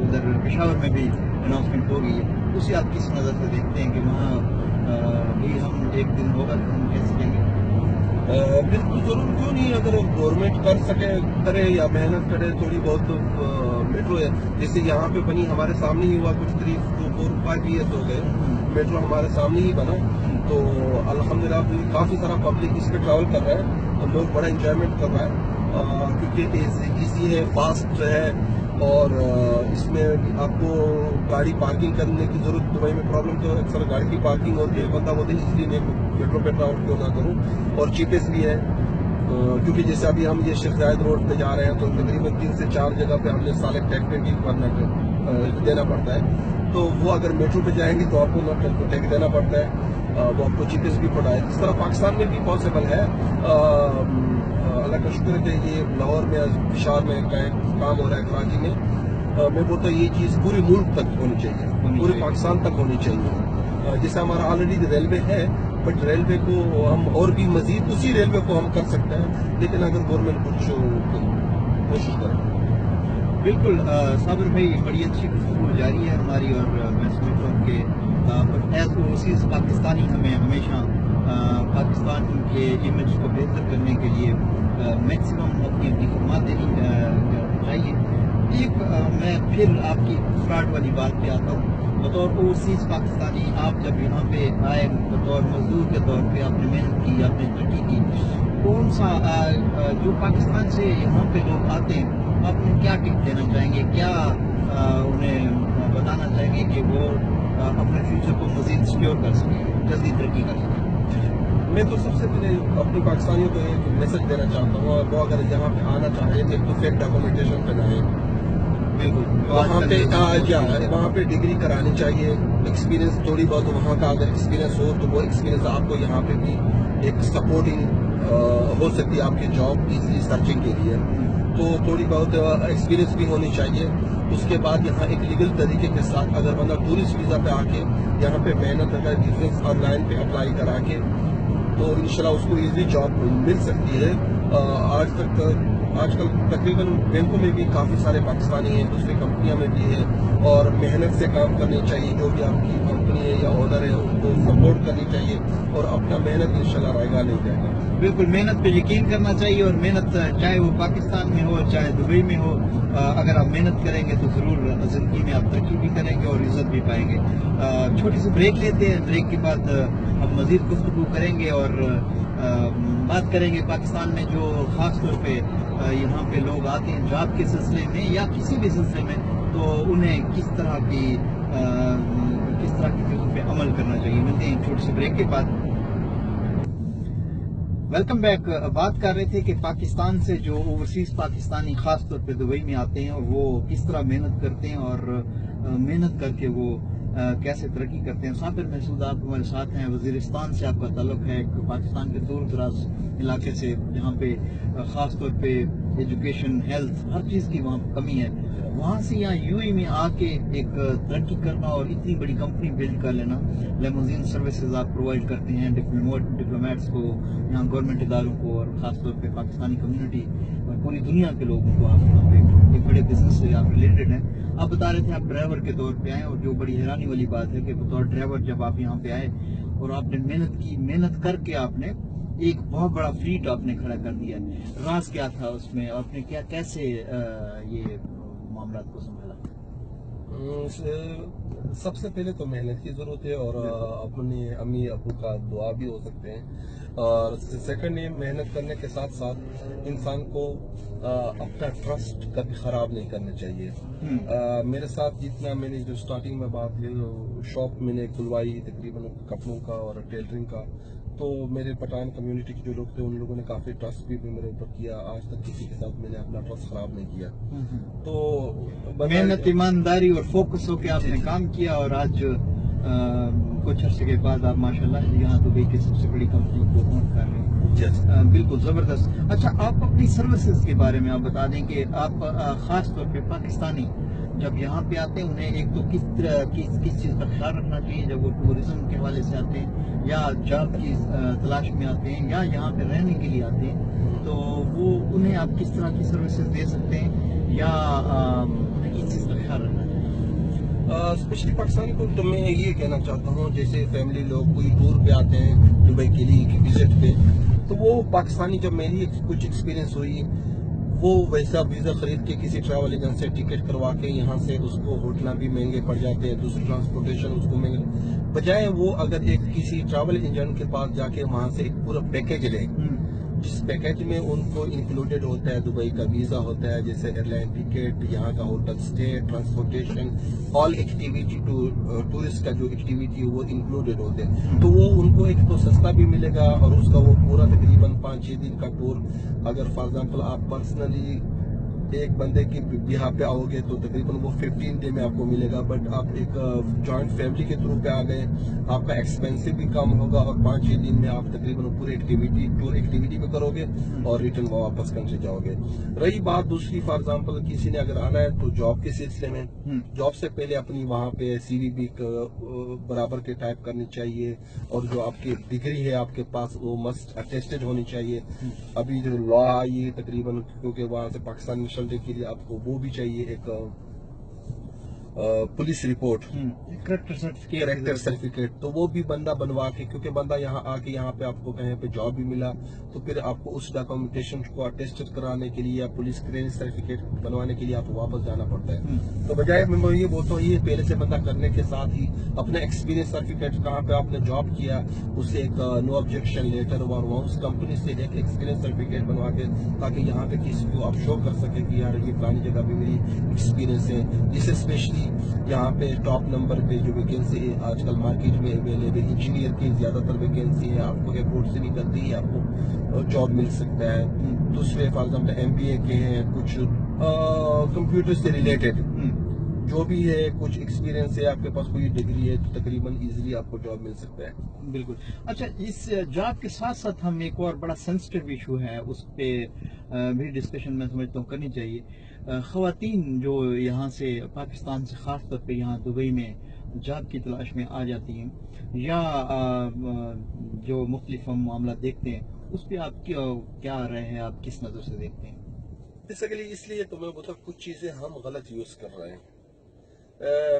उधर पेशावर में भी अनाउंसमेंट हो गई है। उसे आप किस नज़र से देखते हैं कि वहाँ भी हम एक दिन होगा तो हम कह सकेंगे? बिल्कुल जरूर, क्यों नहीं, अगर गवर्नमेंट कर सके करे या मेहनत करे थोड़ी बहुत तो मेट्रो है, जैसे यहाँ पे बनी हमारे सामने ही हुआ, कुछ 3-4-5 ईयर्स हो गए मेट्रो हमारे सामने ही बना, तो अल्हम्दुलिल्लाह काफी सारा पब्लिक इस पे ट्रैवल कर रहा है और लोग बड़ा इंजॉयमेंट कर रहा है क्योंकि इजी है, फास्ट है और इसमें आपको गाड़ी पार्किंग करने की जरूरत, दुबई में प्रॉब्लम तो अक्सर गाड़ी की पार्किंग होती है, बंदा बोलते हैं इसलिए मैं मेट्रो पे ट्रैवल क्यों ना करूं, और चीपेस्ट भी है क्योंकि जैसे अभी हम ये शेख जायद रोड पे जा रहे हैं तो तकरीबन 3 से 4 जगह पे हमने साले टैक्स देना पड़ता है, तो वो अगर मेट्रो पे जाएंगे तो आपको ना टैक्स देना पड़ता है, वो आपको चीपेस्ट भी पड़ा है। इस तरह पाकिस्तान में भी पॉसिबल है, अल्लाह का शुक्र है कि ये लाहौर में पेशावर में काम हो रहा है, कराची में मैं बोलता ये चीज़ पूरे मुल्क तक होनी चाहिए, पूरे पाकिस्तान तक होनी चाहिए। जैसे हमारा ऑलरेडी रेलवे है, बट रेलवे को हम और भी मजीद उसी रेलवे को हम कर सकते हैं, लेकिन अगर गवर्नमेंट कुछ कोशिश करे। बिल्कुल साबिर भाई, बड़ी अच्छी गुफ्तगू जारी है हमारी, और मैं समझता हूँ कि एज ओवरसीज पाकिस्तानी हमें हमेशा पाकिस्तान के इमेज को बेहतर करने के लिए मैक्सिमम अपनी खिदमत देनी चाहिए। एक मैं फिर आपकी स्टार्ट वाली बात पे आता हूँ, बतौर ओवरसीज पाकिस्तानी आप जब यहाँ पे आए बतौर मजदूर के तौर पे आपने मेहनत की, आपने स्टडी की, कौन सा जो पाकिस्तान से यहाँ पे लोग आते हैं आप उन्हें क्या टिप देना चाहेंगे, क्या उन्हें बताना चाहेंगे कि वो अपने फ्यूचर को मजीद सिक्योर कर सकें, जल्दी तरक्की कर सकें? मैं तो सबसे पहले अपने पाकिस्तानियों को एक मैसेज देना चाहता हूँ, और वो अगर यहाँ पे आना चाहे तो एक तो फेक डॉक्यूमेंटेशन पे आए, बिल्कुल वहाँ पे डिग्री करानी चाहिए, एक्सपीरियंस थोड़ी बहुत वहाँ का अगर एक्सपीरियंस हो तो वो एक्सपीरियंस आपको यहाँ पे भी एक सपोर्टिंग हो सकती है आपकी जॉब इजली सर्चिंग के लिए, तो थोड़ी बहुत एक्सपीरियंस भी होनी चाहिए। उसके बाद यहाँ एक लीगल तरीके के साथ अगर बंदा टूरिस्ट वीज़ा पे आके यहाँ पे मेहनत अगर डिफरेंस ऑनलाइन पे अप्लाई करा के तो इंशाल्लाह उसको इजली जॉब मिल सकती है। आजकल तकरीबन बैंकों में भी काफ़ी सारे पाकिस्तानी हैं, दूसरी कंपनियों में भी है, और मेहनत से काम करनी चाहिए। जो भी आपकी कंपनी है या ऑर्डर है उनको सपोर्ट करनी चाहिए और अपना मेहनत इंशाल्लाह रहेगा नहीं जाएगा। बिल्कुल, मेहनत पे यकीन करना चाहिए, और मेहनत चाहे वो पाकिस्तान में हो चाहे दुबई में हो, अगर आप मेहनत करेंगे तो ज़रूर ज़िंदगी में आप तरक्की भी करेंगे और इज्जत भी पाएंगे। छोटी सी ब्रेक लेते हैं, ब्रेक के बाद हम मज़ीद गुफ्तगू करेंगे और बात करेंगे पाकिस्तान में जो ख़ास तौर पे यहाँ पे लोग आते हैं जॉब के सिलसिले में या किसी भी सिलसिले में, तो उन्हें किस तरह की चीज़ों पे अमल करना चाहिए। मिलते हैं छोटी सी ब्रेक के बाद। Welcome back. बात कर रहे थे कि पाकिस्तान से जो ओवरसीज पाकिस्तानी खास तौर पे दुबई में आते हैं और वो किस तरह मेहनत करते हैं और मेहनत करके वो कैसे तरक्की करते हैं। साबिर महसूद आप हमारे साथ हैं, वजीरिस्तान से आपका ताल्लुक है, पाकिस्तान के दूर दराज इलाके से, जहाँ पे खास तौर पे एजुकेशन, हेल्थ, हर चीज़ की वहाँ कमी है। वहाँ से यहाँ यूएई में आके एक तरक्की करना और इतनी बड़ी कंपनी बिल्ड कर लेना, लेमोजीन सर्विसेज आप प्रोवाइड करते हैं डिप्लोमेट्स को, यहाँ गवर्नमेंट इदारों को, और ख़ासतौर पे पाकिस्तानी कम्युनिटी और पूरी दुनिया के लोगों को आप यहाँ पे एक बड़े बिजनेस से आप रिलेटेड हैं। आप बता रहे थे आप ड्राइवर के तौर पे आए, और जो बड़ी हैरानी वाली बात है कि बतौर ड्राइवर जब आप यहाँ पे आए और आपने मेहनत की, मेहनत करके आपने एक बहुत बड़ा फ्लीट आपने खड़ा कर दिया। राज क्या था उसमें, आपने कैसे ये मामला को संभाला? सबसे पहले तो मेहनत की जरूरत है, और अपने अम्मी अबू का दुआ भी हो सकते हैं, और सेकंड ये मेहनत करने के साथ साथ इंसान को अपना ट्रस्ट कभी खराब नहीं करना चाहिए। मेरे साथ जितना मैंने जो स्टार्टिंग में बात की, शॉप मैंने खुलवाई तकरीबन कपड़ों का और टेलरिंग का, तो मेरे पठान कम्युनिटी के जो लोग थे उन लोगों ने काफी ट्रस्ट भी मेरे ऊपर किया। आज तक किसी के साथ मैंने अपना ट्रस्ट खराब नहीं किया। तो मेहनत, ईमानदारी और फोकस होकर आपने काम किया, और आज कुछ अर्से के बाद आप माशाल्लाह यहाँ दुबई की सबसे बड़ी कंपनी को ओन कर रहे हैं। बिल्कुल जबरदस्त। अच्छा, आप अपनी सर्विसेज के बारे में आप बता दें कि आप खास तौर पे पाकिस्तानी जब यहाँ पे आते हैं उन्हें एक तो किस चीज़ का ख्याल रखना चाहिए जब वो टूरिज्म के हवाले से आते हैं या जॉब की तलाश में आते हैं या यहाँ पे रहने के लिए आते हैं, तो वो उन्हें आप किस तरह की सर्विसेज दे सकते हैं या उन्हें किस चीज़ का ख्याल रखना चाहिए? स्पेशली पाकिस्तानी को तो मैं ये कहना चाहता हूँ, जैसे फैमिली लोग कोई टूर पे आते हैं दुबई के लिए विजिट पे, तो वो पाकिस्तानी जब मेरी कुछ एक्सपीरियंस हुई, वो वैसा वीज़ा खरीद के किसी ट्रैवल एजेंट से टिकट करवा के यहाँ से उसको होटल भी महंगे पड़ जाते हैं, दूसरी ट्रांसपोर्टेशन उसको महंगे, बजाय वो अगर एक किसी ट्रैवल एजेंट के पास जाके वहाँ से एक पूरा पैकेज ले, जिस पैकेज में उनको इंक्लूडेड होता है दुबई का वीज़ा होता है, जैसे एयरलाइन टिकट, यहाँ का hotel stay, transportation, all activity tourist का जो एक्टिविटी है वो इंक्लूडेड होते हैं, तो वो उनको एक तो सस्ता भी मिलेगा, और उसका वो पूरा तकरीबन 5-6 दिन का टूर, अगर फॉर एग्जांपल आप पर्सनली एक बंदे की बिहार पे आओगे तो तकरीबन वो 15 डे में आपको मिलेगा, बट आप एक जॉइंट फैमिली के थ्रू पे आ गए, आपका एक्सपेंसिव भी कम होगा, और 5-6 दिन में आप तकरीबन पूरी टूर एक्टिविटी भी करोगे और रिटर्न वापस कंट्री जाओगे। रही बात दूसरी, फॉर एग्जांपल किसी ने अगर आना है तो जॉब के सिलसिले में, जॉब से पहले अपनी वहाँ पे CV भी बराबर के टाइप करनी चाहिए, और जो आपकी डिग्री है आपके पास वो मस्ट अटेस्टेड होनी चाहिए। अभी जो लॉ आई है तकरीबन, क्योंकि वहाँ से पाकिस्तान के लिए आपको वो भी चाहिए एक पुलिस रिपोर्ट, करेक्टर सर्टिफिकेट, तो वो भी बंदा बनवा के, क्योंकि बंदा यहाँ आके यहाँ पे आपको कहीं पे जॉब भी मिला तो फिर आपको उस डॉक्यूमेंटेशन को अटेस्टेड कराने के लिए या पुलिस क्लियरेंस सर्टिफिकेट बनवाने के लिए आपको वापस जाना पड़ता है। तो बजाय मैं ये बोलता हूँ ये पहले से बंदा करने के साथ ही अपना एक्सपीरियंस सर्टिफिकेट, कहाँ पे आपने जॉब किया उससे एक नो ऑब्जेक्शन लेटर, और वहाँ उस कंपनी से एक एक्सपीरियंस सर्टिफिकेट बनवा के, ताकि यहाँ पे किसी को आप शो कर सके कि यार ये पुरानी जगह पे मेरी एक्सपीरियंस है। जिससे स्पेशली यहाँ पे टॉप नंबर पे जो वैकेंसी है आजकल मार्केट में अवेलेबल, इंजीनियर की ज़्यादातर वैकेंसी है, आपको एयरपोर्ट से निकलते ही आपको जॉब मिल सकता है। दूसरे फॉर एग्जाम्पल MBA के हैं, कुछ कंप्यूटर से रिलेटेड जो भी है, कुछ एक्सपीरियंस है, आपके पास कोई डिग्री है, तो तकरीबन इजीली आपको जॉब मिल सकता है। बिल्कुल। अच्छा, इस जॉब के साथ साथ हम एक और बड़ा सेंसिटिव इशू है, उस पे भी डिस्कशन मैं समझता हूँ करनी चाहिए। ख़वातीन जो यहाँ से पाकिस्तान से ख़ास तौर पे यहाँ दुबई में जॉब की तलाश में आ जाती हैं, या जो मुख्तलिफ हम मामला देखते हैं, उस पर आप क्या राय है, आप किस नज़र से देखते हैं? बेसिकली इसलिए तो मैं बोलता हूँ कुछ चीज़ें हम गलत यूज़ कर रहे हैं।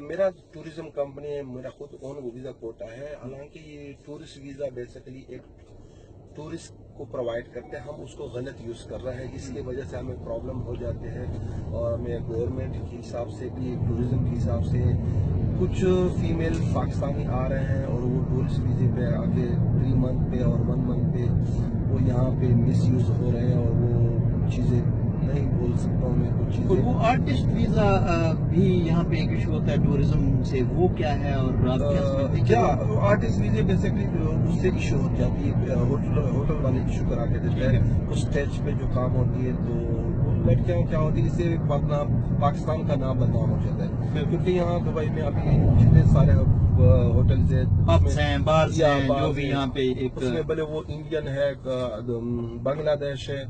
मेरा टूरिज्म कंपनी है, मेरा खुद ओन वीज़ा कोटा है, हालांकि ये टूरिस्ट वीज़ा बेसिकली एक टूरिस्ट को प्रोवाइड करते हैं, हम उसको गलत यूज़ कर रहे हैं, इसकी वजह से हमें प्रॉब्लम हो जाते हैं। और मैं गवर्नमेंट के हिसाब से भी, टूरिज्म के हिसाब से कुछ फीमेल पाकिस्तानी आ रहे हैं और वो टूरिस्ट वीज़े पे आके 3 मंथ पे और 1 मंथ पे वो यहाँ पे मिस यूज़ हो रहे हैं, और वो चीज़ें नहीं बोल सकता हूँ मैं कुछ और चीज़ें। वो आर्टिस्ट वीजा भी यहाँ पे एक इशू होता है टूरिज्म से, वो क्या है और आप क्या समझते हैं? क्या आर्टिस्ट वीजे बेसिकली उससे इशू हो जाती है, होटल वाले इशू करा के देते हैं, उस स्टेज पे जो काम होती है, तो लड़कियाँ क्या होती है, इससे पाकिस्तान का नाम बदनाम हो जाता है। क्योंकि यहाँ दुबई में अभी जितने सारे होटल्स है, पब्स हैं, बार्स हैं, जो भी यहाँ पे एक उसमें भले वो इंडियन है, बांग्लादेश है,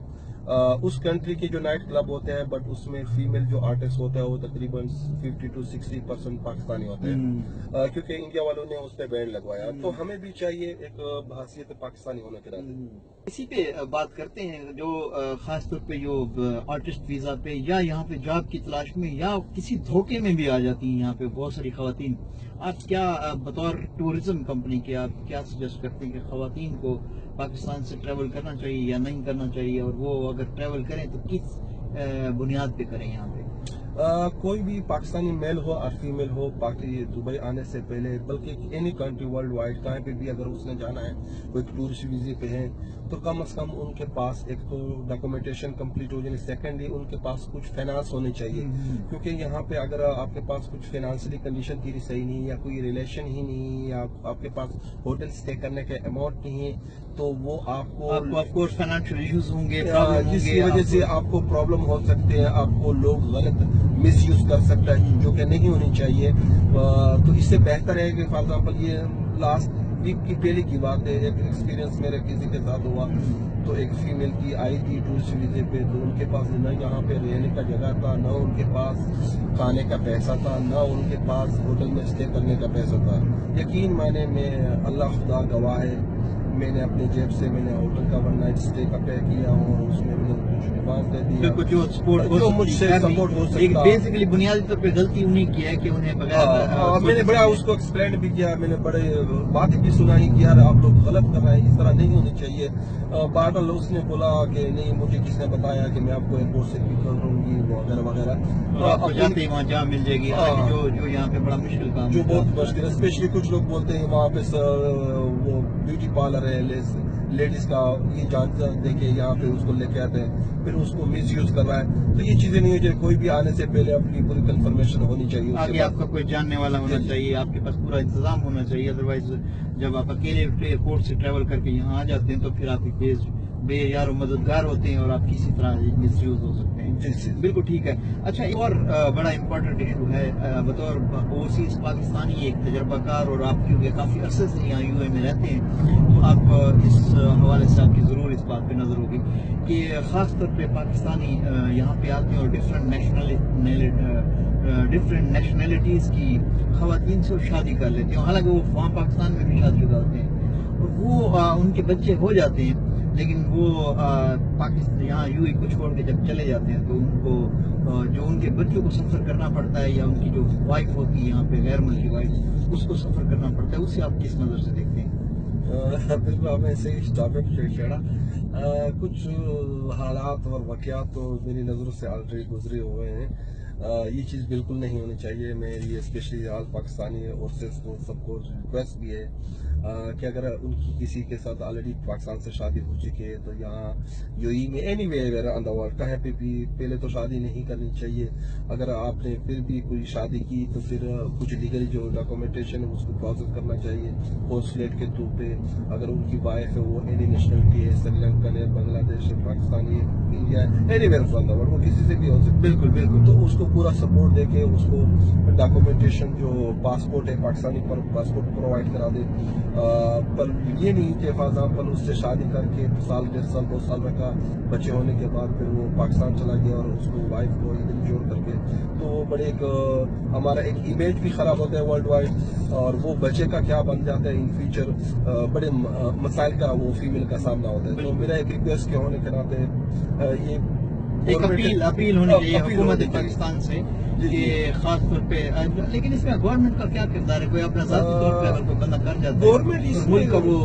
उस कंट्री के जो नाइट क्लब होते हैं, बट उसमें फीमेल जो आर्टिस्ट होता है वो तकरीबन 50 to 60% पाकिस्तानी होते हैं, क्योंकि इंडिया वालों ने उस पर बैन लगवाया। तो हमें भी चाहिए एक हैसियत पाकिस्तानी होने के नाते। इसी पे बात करते हैं, जो खास तौर पे जो आर्टिस्ट वीजा पे या यहाँ पे जॉब की तलाश में या किसी धोखे में भी आ जाती हैं यहाँ पे बहुत सारी खवातीन। आप क्या बतौर टूरिज्म कंपनी के आप क्या सजेस्ट करते हैं कि खवातीन को पाकिस्तान से ट्रैवल करना चाहिए या नहीं करना चाहिए, और वो अगर ट्रैवल करें तो किस बुनियाद पे करें यहाँ पे? कोई भी पाकिस्तानी मेल हो और फीमेल हो, बाकी दुबई आने से पहले, बल्कि एनी कंट्री वर्ल्ड वाइड कहीं पे भी अगर उसने जाना है, कोई टूरिस्ट वीजे पे है, तो कम से कम उनके पास एक तो डॉक्यूमेंटेशन कंप्लीट हो जाए, सेकेंडली उनके पास कुछ फाइनेंस होने चाहिए। क्योंकि यहाँ पे अगर आपके पास कुछ फाइनेंशियली कंडीशन तेरी सही नहीं है, या कोई रिलेशन ही नहीं है, या आपके पास होटल स्टे करने के अमाउंट नहीं है, तो वो आपको ऑफकोर्स फाइनेंशियल इश्यूज होंगे, जिसकी वजह से आपको प्रॉब्लम हो सकते हैं, आपको लोग गलत मिस यूज कर सकता है, जो कि नहीं होनी चाहिए। तो इससे बेहतर है कि फॉर एग्जाम्पल ये लास्ट वीक की पहले की बात है, एक एक्सपीरियंस मेरे किसी के साथ हुआ, तो एक फीमेल की आई थी टूरिस्ट वीजे पे, तो उनके पास न यहाँ पे रहने का जगह था, न उनके पास खाने का पैसा था, न उनके पास होटल में स्टे करने का पैसा था। यकीन माने, मैं अल्लाह खुदा गवाह है, मैंने अपने जेब से मैंने होटल का 1 नाइट स्टे का पे किया और उसमें मैंने कुछ एडवांस दे दिया, जो सपोर्ट जो मुझसे सपोर्ट हो सकता। बेसिकली बुनियादी तौर पे गलती उन्हीं की है कि उन्हें बगैर मैंने बड़ा उसको एक्सप्लेन भी किया, मैंने बड़े बातें भी सुनाई कि यार आप लोग गलत कर रहे हैं, इस तरह नहीं होनी चाहिए। बादल उसने बोला कि नहीं, मुझे किसने बताया कि मैं आपको एयरपोर्ट से पिक कर लूंगी वगैरह वगैरह, जाते ही वहाँ जहाँ मिल जाएगी, जो यहाँ पे बड़ा मुश्किल काम, जो बहुत मुश्किल है। स्पेशली कुछ लोग बोलते हैं वहाँ पे वो ब्यूटी पार्लर है, लेडीज का, ये जांच देके यहाँ पे उसको लेके आते हैं, फिर उसको मिस यूज कर रहा है। तो ये चीजें नहीं हो जाए, कोई भी आने से पहले अपनी पूरी कंफर्मेशन होनी चाहिए, आगे आपका कोई जानने वाला होना चाहिए, आपके पास पूरा इंतजाम होना चाहिए। अदरवाइज जब आप अकेले एयरपोर्ट से ट्रैवल करके यहाँ आ जाते हैं तो फिर आपके बेयार मददगार होते हैं और आप किसी तरह मिस यूज हो सकते हैं। बिल्कुल ठीक है। अच्छा, एक और बड़ा इम्पोर्टेंट इशू है, बतौर ओवरसीज पाकिस्तानी एक तजर्बाकार, और आप क्योंकि काफी अरसे से यहाँ यूए में रहते हैं, तो आप इस हवाले से आपकी जरूर इस बात पे नजर होगी कि खास तौर पे पाकिस्तानी यहाँ पे आते हैं और डिफरेंट नेशनलिटीज की खवातीन से शादी कर लेते हैं, हालांकि वो वहाँ पाकिस्तान में भी शादीशुदा होते हैं, और वो उनके बच्चे हो जाते हैं, लेकिन वो पाकिस्तान यहाँ यूए को छोड़ के जब चले जाते हैं तो उनको जो उनके बच्चों को सफर करना पड़ता है, या उनकी जो वाइफ होती है यहाँ पे गैर मुल्की वाइफ, उसको सफर करना पड़ता है, उससे आप किस नजर से देखते हैं? बिल्कुल, हमें ऐसे इस टॉपिक पे छेड़ा। कुछ हालात और वाकयात तो मेरी नज़रों से ऑलरेडी गुजरे हुए हैं। ये चीज़ बिल्कुल नहीं होनी चाहिए। मेरी स्पेशली आल पाकिस्तानी और सबको रिक्वेस्ट भी है कि अगर उनकी किसी के साथ ऑलरेडी पाकिस्तान से शादी हो चुकी है तो यहाँ यूएई में anywhere on the world कहीं पे भी पहले तो शादी नहीं करनी चाहिए। अगर आपने फिर भी कोई शादी की तो फिर कुछ लीगली जो डॉक्यूमेंटेशन है उसको प्रोसेस करना चाहिए कॉन्सुलेट के थ्रू पे। अगर उनकी वाइफ है वो एनी नेशनलिटी है, श्रीलंकन है, बांग्लादेश है, पाकिस्तानी है, इंडिया है, anywhere from the world, वो किसी से भी हो सकती है। बिल्कुल बिल्कुल। तो उसको पूरा सपोर्ट देके उसको डॉक्यूमेंटेशन जो पासपोर्ट है पाकिस्तानी पर पासपोर्ट प्रोवाइड करा दे। पर ये नहीं कि फॉर एग्जाम्पल उससे शादी करके साल 1.5 साल 2 साल रखा, बच्चे होने के बाद फिर वो पाकिस्तान चला गया और उसको वाइफ को इधर जोड़ करके तो बड़े एक हमारा एक इमेज भी खराब होता है वर्ल्ड वाइड, और वो बच्चे का क्या बन जाता है इन फ्यूचर बड़े मसाइल का वो फीमेल का सामना होता है। तो मेरा एक रिक्वेस्ट के होने के नाते ये एक अपील होनी चाहिए अपील हुकूमत होनी चाहिए। पाकिस्तान से कि खास तौर पे, लेकिन इसमें गवर्नमेंट का क्या किरदार है? कोई अपना ज़ाती तौर पे अगर कोई बंदा कर जाता है गवर्नमेंट तो मुल्क का वो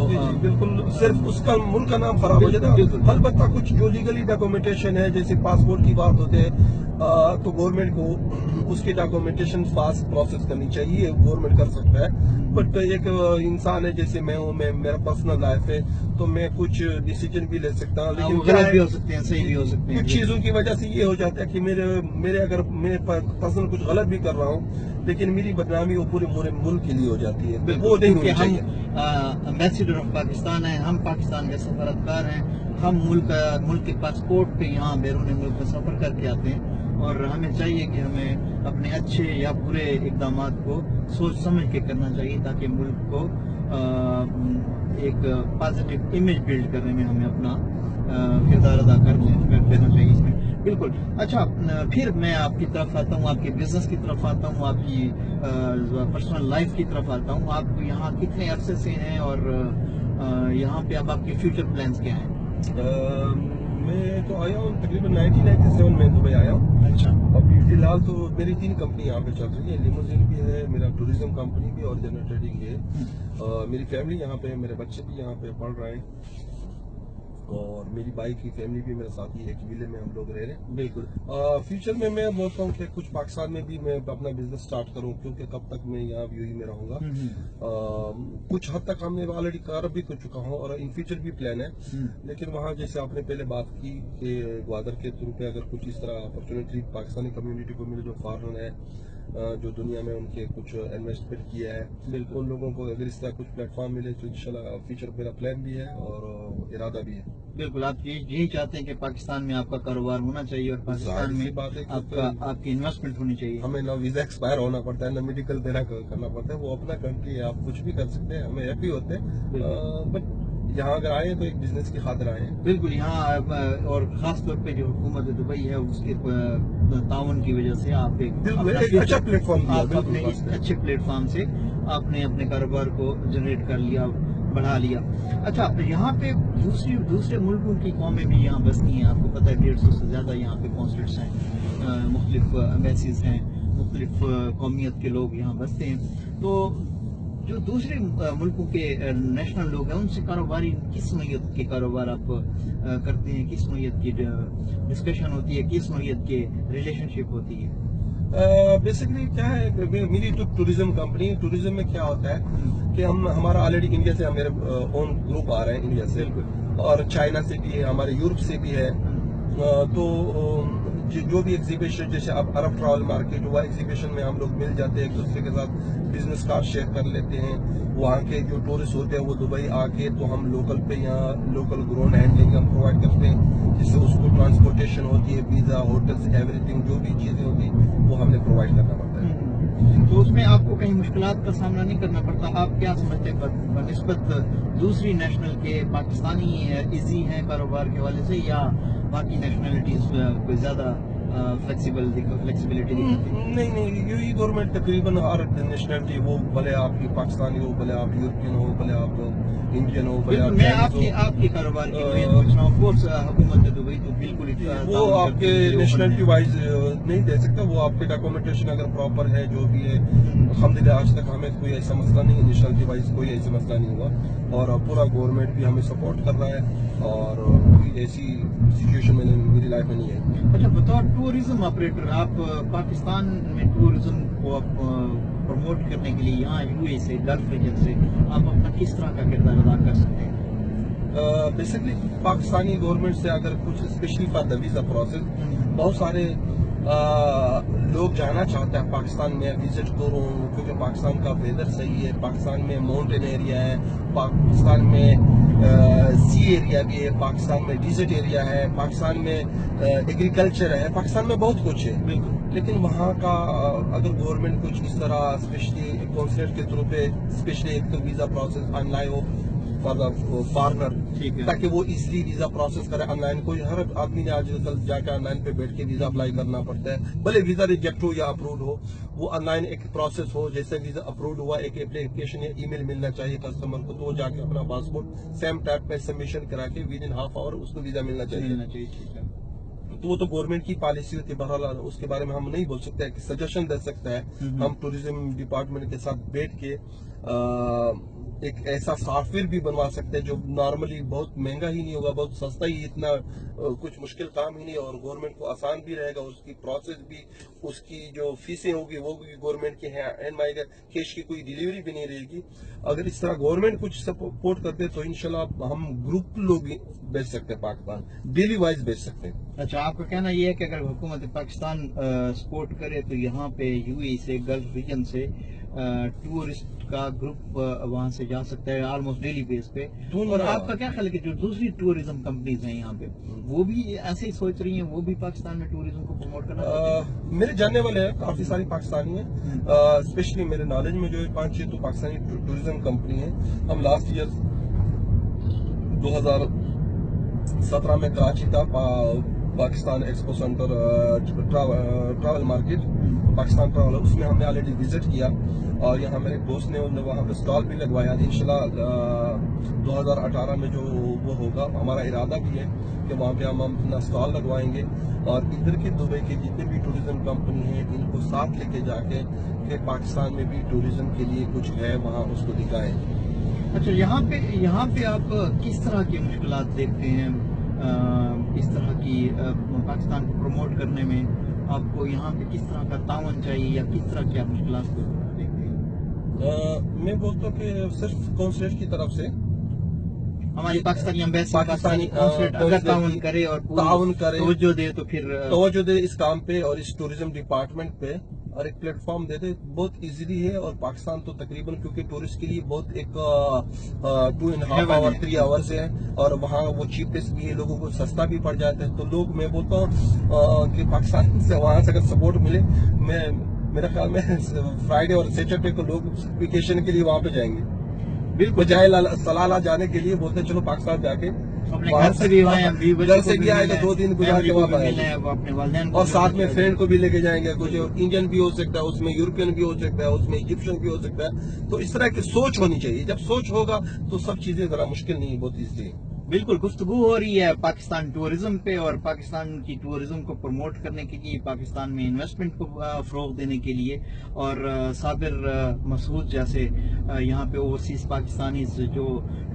बिल्कुल सिर्फ उसका मुल्क का नाम खराब हो जाता है। अलबत्ता कुछ जो लीगली डॉक्यूमेंटेशन है जैसे पासपोर्ट की बात होते है तो गवर्नमेंट को उसकी डॉक्यूमेंटेशन फास्ट प्रोसेस करनी चाहिए, गवर्नमेंट कर सकता है। बट एक इंसान है जैसे मैं हूँ, मेरा पर्सनल लाइफ है तो मैं कुछ डिसीजन भी ले सकता हूँ, लेकिन गलत भी हो सकते हैं, सही भी हो सकते हैं। कुछ चीजों की वजह से ये हो जाता है कि मेरे अगर मैं पर्सनल कुछ गलत भी कर रहा हूँ लेकिन मेरी बदनामी वो पूरे मुल्क के लिए हो जाती है, वो नहीं होनी चाहिए। हम एम्बेसडर ऑफ पाकिस्तान हैं, हम पाकिस्तान के सफारतकार हैं, हम मुल्क के पासपोर्ट पे यहाँ बैरून मुल्क में सफर करके आते हैं और हमें चाहिए कि हमें अपने अच्छे या बुरे इकदाम को सोच समझ के करना चाहिए ताकि मुल्क को एक पॉजिटिव इमेज बिल्ड करने में हमें अपना किरदार अदा कर देना चाहिए इसमें। बिल्कुल। अच्छा, फिर मैं आपकी तरफ आता हूँ, आपके बिजनेस की तरफ आता हूँ, आपकी पर्सनल लाइफ की तरफ आता हूँ। आप यहाँ कितने अरसे से हैं और यहाँ पे अब आपके फ्यूचर प्लान्स क्या हैं? मैं तो आया हूँ तकरीबन 1997 में दुबई आया हूँ। अच्छा। अभी फिलहाल तो मेरी 3 कंपनी यहाँ पे चल रही है, लिमोजिन भी है, मेरा टूरिज्म कंपनी भी और जनरल ट्रेडिंग भी है। मेरी फैमिली यहाँ पे है, मेरे बच्चे भी यहाँ पे पढ़ रहे हैं और मेरी बाई की फैमिली भी मेरे साथ ही है, एक विले में हम लोग रह रहे हैं। बिल्कुल। फ्यूचर में मैं बोलता हूँ कि कुछ पाकिस्तान में भी मैं अपना बिजनेस स्टार्ट करूँ, क्योंकि कब तक मैं यहाँ यूएई में रहूंगा। कुछ हद तक हमने ऑलरेडी कर भी कर चुका हूँ और इन फ्यूचर भी प्लान है, लेकिन वहाँ जैसे आपने पहले बात की कि ग्वादर के थ्रू पे अगर कुछ इस तरह अपॉर्चुनिटी पाकिस्तानी कम्युनिटी को मिले जो फॉरेन है, जो दुनिया में उनके कुछ इन्वेस्टमेंट किया है, बिल्कुल उन लोगों को अगर इस तरह कुछ प्लेटफॉर्म मिले तो इंशाल्लाह फ्यूचर मेरा प्लान भी है और इरादा भी है। बिल्कुल, आप यही चाहते हैं कि पाकिस्तान में आपका कारोबार होना चाहिए और पाकिस्तान में आपकी इन्वेस्टमेंट होनी चाहिए। हमें ना वीजा एक्सपायर होना पड़ता है, ना मेडिकल देना करना पड़ता है, वो अपना कंट्री है, आप कुछ भी कर सकते हैं, हमें हैप्पी होते हैं। बट यहाँ अगर आए तो एक बिजनेस की खातिर आए। बिल्कुल, यहाँ और खास तौर पे जो हुकूमत दुबई है उसके ताउन की वजह से आप एक अच्छा प्लेटफॉर्म, अपने इस अच्छे प्लेटफॉर्म से आपने अपने कारोबार को जनरेट कर लिया, बढ़ा लिया। अच्छा, यहाँ पे दूसरे मुल्कों की कौमें भी यहाँ बसती हैं, आपको पता है 150 से ज्यादा यहाँ पे कॉन्सुलेट्स हैं, मुख्तलिफ एम्बेसीज हैं, मुख्तलिफ कौमियत के लोग यहाँ बसते हैं। तो जो दूसरे मुल्कों के नेशनल लोग हैं उनसे कारोबारी किस नोयत के कारोबार आप करते हैं, किस नोयत की डिस्कशन होती है, किस नोयत के रिलेशनशिप होती है? बेसिकली क्या है, मेरी तो टूरिज्म कंपनी, टूरिज्म में क्या होता है कि हमारा ऑलरेडी इंडिया से मेरे ओन ग्रुप आ रहे हैं, इंडिया से और चाइना से भी है, हमारे यूरोप से भी है। तो जो भी एग्जीबिशन जैसे अब अरब ट्रैवल मार्केट हुआ, एग्जीबिशन में हम लोग मिल जाते हैं, एक दूसरे के साथ बिजनेस कार्ड शेयर कर लेते हैं। वहाँ के जो टूरिस्ट होते हैं वो दुबई आके तो हम लोकल पे यहाँ लोकल ग्राउंड हैंडलिंग हम प्रोवाइड करते हैं, जिससे उसको ट्रांसपोर्टेशन होती है, वीजा, होटल्स, एवरीथिंग जो भी चीजें होती है वो हमने प्रोवाइड करना पड़ता है। तो उसमें आपको कहीं मुश्किलात का सामना नहीं करना पड़ता? आप क्या समझते हैं बनिस्बत दूसरी नेशनल के पाकिस्तानी इजी हैं कारोबार के हवाले से या बाकी नेशनलिटीज कोई ज्यादा फ्लेक्सिबिलिटी दिखाती है? नहीं, यूएई गवर्नमेंट तकरीबन हर नेशनलिटी, वो भले आपकी पाकिस्तानी हो, भले आप यूरोपियन हो, भले आप इंडियन हो, भले आप मैं आपके कारोबार की पूछ रहा हूँ। कोर्स हुकूमत दुबई तो बिल्कुल वो आपके नेशनलिटी वाइज नहीं दे सकता, वो आपके डॉक्यूमेंटेशन अगर प्रॉपर है जो भी है। अल्हम्दुलिल्लाह आज तक हमें कोई ऐसा मसला नहीं है, नेशनलिटी वाइज कोई ऐसा मसला नहीं हुआ और पूरा गवर्नमेंट भी हमें सपोर्ट कर रहा है और ऐसी सिचुएशन मैंने मेरी लाइफ में नहीं है। अच्छा, बतौर टूरिज्म ऑपरेटर आप पाकिस्तान में टूरिज्म को आप प्रमोट करने के लिए यहाँ यूए से, गल्फ रीजन से आप अपना किस तरह का किरदार अदा कर सकते हैं? बेसिकली पाकिस्तानी गवर्नमेंट से अगर कुछ specially for the visa process, बहुत सारे लोग जाना चाहते हैं पाकिस्तान में विजिट करूँ, क्योंकि पाकिस्तान का वेदर सही है, पाकिस्तान में माउंटेन एरिया है, पाकिस्तान में सी एरिया भी है, पाकिस्तान में डिजर्ट एरिया है, पाकिस्तान में एग्रीकल्चर है, पाकिस्तान में बहुत कुछ है। बिल्कुल, लेकिन वहाँ का अगर गवर्नमेंट कुछ इस तरह स्पेशली कॉन्सुलेट के थ्रू पे स्पेशली एक तो वीजा प्रोसेस ऑनलाइन हो फॉर द फॉरनर, ताकि वो इजीली वीजा प्रोसेस करे ऑनलाइन। कोई हर आदमी ने आजकल जाके ऑनलाइन पे बैठ के वीजा अप्लाई करना पड़ता है, भले वीजा रिजेक्ट हो या अप्रूव हो, वो ऑनलाइन एक प्रोसेस हो। जैसे वीजा अप्रूव हुआ, एक एप्लीकेशन या ईमेल मिलना चाहिए कस्टमर को, तो वो जाके अपना पासपोर्ट सेम टाइप पे सबमिशन करा के विद इन हाफ आवर उसको वीजा मिलना चाहिए। तो वो तो गवर्नमेंट की पॉलिसी होती है, बहरहाल उसके बारे में हम नहीं बोल सकते, कि सजेशन दे सकता है। हम टूरिज्म डिपार्टमेंट के साथ बैठ के एक ऐसा सॉफ्टवेयर भी बनवा सकते हैं जो नॉर्मली बहुत महंगा ही नहीं होगा, बहुत सस्ता ही, इतना कुछ मुश्किल काम ही नहीं, और गवर्नमेंट को आसान भी रहेगा, उसकी प्रोसेस भी, उसकी जो फीसें होगी वो भी गवर्नमेंट के हैं, एंड माई कैश की कोई डिलीवरी भी नहीं रहेगी। अगर इस तरह गवर्नमेंट कुछ सपोर्ट करते तो इंशाल्लाह हम ग्रुप लोग भेज सकते हैं, पाकिस्तान डेली वाइज भेज सकते हैं। अच्छा, आपका कहना यह है कि अगर हुकूमत पाकिस्तान सपोर्ट करे तो यहाँ पे यूएई से, गल्फ रीजन से टूरिस्ट का ग्रुप वहाँ से जा सकता है ऑलमोस्ट डेली बेस पे। और आपका क्या ख्याल है कि जो दूसरी टूरिज्म कंपनीज हैं यहाँ पे, वो भी ऐसे ही सोच रही हैं, वो भी पाकिस्तान में टूरिज्म को प्रमोट करना? मेरे जानने वाले हैं, काफी सारी पाकिस्तानी हैं, स्पेशली मेरे नॉलेज में जो है 5-6 तो पाकिस्तानी टूरिज्म कंपनी है। हम लास्ट ईयर 2017 में कराची था, Pakistan expo centre travel market, Pakistan travel, उसमें हमने ऑलरेडी विजिट किया, और यहाँ मेरे दोस्त ने वहाँ पे स्टॉल भी लगवाया। इंशाल्लाह 2018 में जो वो होगा, हमारा इरादा भी है कि वहाँ पे हम अपना स्टॉल लगवाएंगे, और इधर के दुबई के जितने भी टूरिज्म कंपनी हैं इनको साथ लेके जाके फिर पाकिस्तान में भी टूरिज्म के लिए कुछ है वहाँ उसको दिखाएं। अच्छा, यहाँ पे आप किस तरह की मुश्किलात देखते हैं इस तरह की पाकिस्तान को प्रमोट करने में? आपको यहाँ पे किस तरह का तावन चाहिए, या किस तरह की आप मुश्किलात को देखते हैं? मैं बोलता हूँ कि सिर्फ कॉन्सुलेट की तरफ से हमारी पाकिस्तानी एम्बेसी, पाकिस्तानी कॉन्सुलेट अगर तावन करे और तवज्जो दे तो फिर तवज्जो दे इस काम पे और इस टूरिज्म डिपार्टमेंट पे, और एक प्लेटफॉर्म दे दे, बहुत इजीली है। और पाकिस्तान तो तकरीबन क्योंकि टूरिस्ट के लिए बहुत एक 2.5 आवर 3 आवर्स है, और वहाँ वो चीपेस्ट भी है, लोगों को सस्ता भी पड़ जाता है। तो लोग, मैं बोलता हूँ कि पाकिस्तान से वहाँ से अगर सपोर्ट मिले, मेरा ख्याल में फ्राइडे और सैटरडे को लोग वेकेशन के लिए वहाँ पे जाएंगे, बिल्कुल, बजाय सलाला जाने के लिए बोलते हैं चलो पाकिस्तान जाके अपने घर से भी घर से भी आएगा, 2 दिन गुजार के वापस आएंगे, और साथ में फ्रेंड को भी लेके जाएंगे। कुछ इंडियन भी हो सकता है उसमें, यूरोपियन भी हो सकता है उसमें, इजिप्शियन भी हो सकता है। तो इस तरह की सोच होनी चाहिए। जब सोच होगा तो सब चीजें जरा मुश्किल नहीं, बहुत ईजी। बिल्कुल, गुफ्तगू हो रही है पाकिस्तान टूरिज्म पे, और पाकिस्तान की टूरिज्म को प्रमोट करने के लिए, पाकिस्तान में इन्वेस्टमेंट को फरोग देने के लिए, और साबिर मसूद जैसे यहाँ पे ओवरसीज पाकिस्तानी जो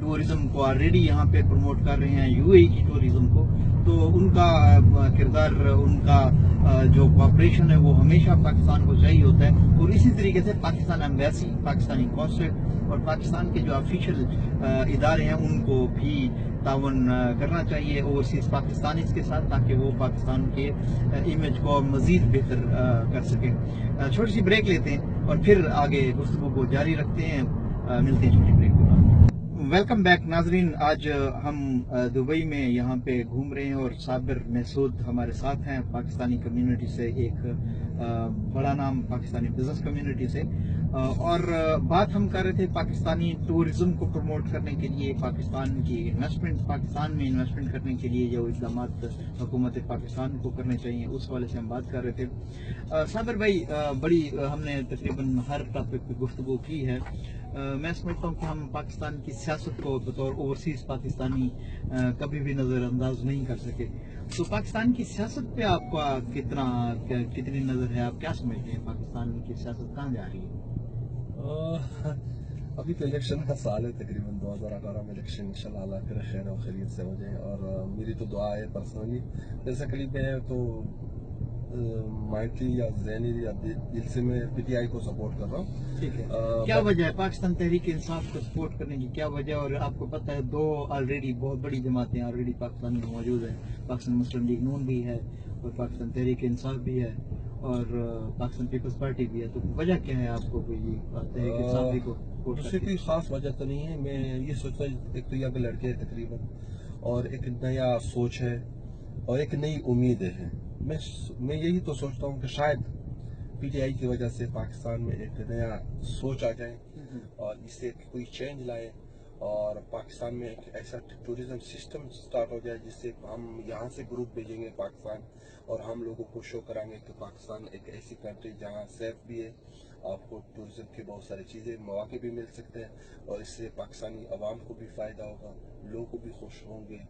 टूरिज्म को ऑलरेडी यहाँ पे प्रमोट कर रहे हैं, यूएई की टूरिज्म को, तो उनका किरदार, उनका जो कॉपरेशन है वो हमेशा पाकिस्तान को चाहिए होता है। और इसी तरीके से पाकिस्तान एम्बेसी, पाकिस्तानी कॉन्सुलेट और पाकिस्तान के जो ऑफिशियल इदारे हैं उनको भी तावन करना चाहिए ओवरसीज पाकिस्तानी के साथ, ताकि वो पाकिस्तान के इमेज को मजीद बेहतर कर सकें। छोटी सी ब्रेक लेते हैं और फिर आगे गुफ्तगू को जारी रखते हैं। मिलते हैं छोटी ब्रेक के बाद। वेलकम बैक नाजरीन, आज हम दुबई में यहाँ पे घूम रहे हैं, और साबिर मसूद हमारे साथ हैं, पाकिस्तानी कम्युनिटी से, एक बड़ा नाम पाकिस्तानी बिजनेस कम्युनिटी से, और बात हम कर रहे थे पाकिस्तानी टूरिज्म को प्रमोट करने के लिए, पाकिस्तान की इन्वेस्टमेंट, पाकिस्तान में इन्वेस्टमेंट करने के लिए जो इक़दाम हुकूमत पाकिस्तान को करने चाहिए, उस वाले से हम बात कर रहे थे। साबिर भाई, बड़ी हमने तकरीबन हर टॉपिक पे गुफ्तगू की है। मैं समझता हूँ कि हम पाकिस्तान की सियासत को बतौर ओवरसीज पाकिस्तानी कभी भी नज़रअंदाज नहीं कर सके। तो पाकिस्तान की सियासत पे आपका कितनी नज़र है? आप क्या समझते हैं पाकिस्तान की सियासत कहाँ जा रही है? अभी तो इलेक्शन का साल है, तकरीबन 2018 में इलेक्शन इंशाल्लाह अल्लाह करे खैर और खैरियत से हो जाए। और मेरी तो दुआ है पर्सनली, बेसिकली मैं तो माइंडली या ज़हनी या दिल से मैं पीटीआई को सपोर्ट कर रहा हूँ। ठीक है, क्या वजह है पाकिस्तान तहरीक इंसाफ को सपोर्ट करने की, क्या वजह? और आपको पता है दो ऑलरेडी बहुत बड़ी जमातें ऑलरेडी पाकिस्तान में मौजूद हैं, पाकिस्तान मुस्लिम लीग नून भी है और पाकिस्तान तहरीक इंसाफ भी है और पाकिस्तान पीपल्स पार्टी भी है, तो वजह क्या है आपको कोई तहरीक इंसाफ भी को सपोर्ट उससे करती कोई खास वजह तो नहीं है। मैं ये सोचता हूँ एक तो यंग लड़के हैं तकरीबन, और एक नया सोच है और एक नई उम्मीद है। मैं यही तो सोचता हूँ कि शायद पीटीआई की वजह से पाकिस्तान में एक नया सोच आ जाए और इससे कोई चेंज लाए और पाकिस्तान में एक ऐसा टूरिज्म सिस्टम स्टार्ट हो जाए जिससे हम यहाँ से ग्रुप भेजेंगे पाकिस्तान और हम लोगों को शो कराएंगे कि पाकिस्तान एक ऐसी कंट्री जहाँ सेफ भी है, आपको टूरिज्म की बहुत सारी चीज़ें मौके भी मिल सकते हैं और इससे पाकिस्तानी अवाम को भी फ़ायदा होगा, लोग को भी खुश होंगे,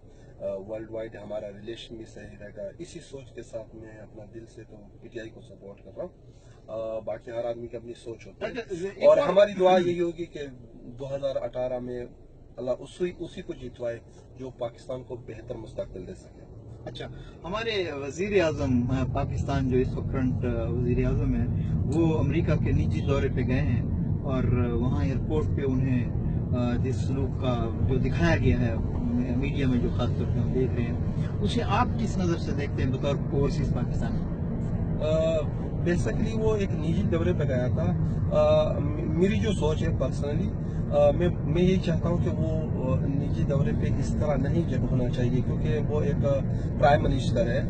वर्ल्ड वाइड हमारा रिलेशन भी सही रहेगा। इसी सोच के साथ मैं अपना दिल से तो पीटीआई को सपोर्ट कर रहा हूँ। बाकी हर आदमी की अपनी सोच होती है और हमारी दुआ यही होगी कि 2018 में अल्लाह उसी को जितवाए जो पाकिस्तान को बेहतर मुस्तकबिल दे सके। अच्छा, हमारे वजीर आजम पाकिस्तान जो इस वक्त करंट वजीर आजम है, वो अमेरिका के निजी दौरे पे गए हैं और वहाँ एयरपोर्ट पे उन्हें जिस सलूक का जो दिखाया गया है मीडिया में, जो खासतौर पे हम देख रहे हैं, उसे आप किस नज़र से देखते हैं बतौर ओवरसीज पाकिस्तानी? बेसिकली वो एक निजी दौरे पे गया था। मेरी जो सोच है पर्सनली, मैं यही चाहता हूँ कि वो निजी दौरे पे इस तरह नहीं होना चाहिए क्योंकि वो एक प्राइम मिनिस्टर है।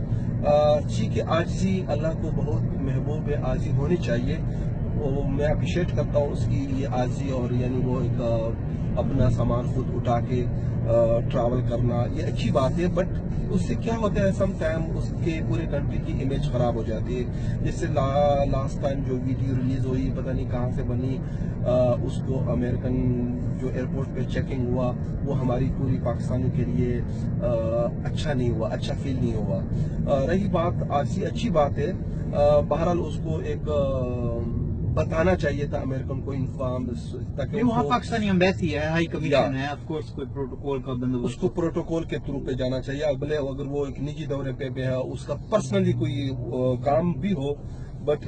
ठीक है, आजी अल्लाह को बहुत महबूब है, आजी होनी चाहिए। वो मैं अप्रिशिएट करता हूँ उसकी ये आजी, और यानी वो एक अपना सामान खुद उठा के ट्रैवल करना, ये अच्छी बात है। बट उससे क्या होता है, सम टाइम उसके पूरे कंट्री की इमेज खराब हो जाती है। जैसे लास्ट टाइम जो वीडियो रिलीज हुई, पता नहीं कहाँ से बनी, उसको अमेरिकन जो एयरपोर्ट पे चेकिंग हुआ, वो हमारी पूरी पाकिस्तानी के लिए अच्छा नहीं हुआ, अच्छा फील नहीं हुआ। रही बात आज की, अच्छी बात है। बहरहाल उसको एक बताना चाहिए था अमेरिकन को इन्फॉर्म, ताकि वहाँ पाकिस्तानी एम्बेसी है, हाई कमीशन है, ऑफ कोर्स कोई प्रोटोकॉल का बंदोबस्त, उसको प्रोटोकॉल के थ्रू पे जाना चाहिए। अगले अगर वो एक निजी दौरे पे है, उसका पर्सनली कोई काम भी हो, बट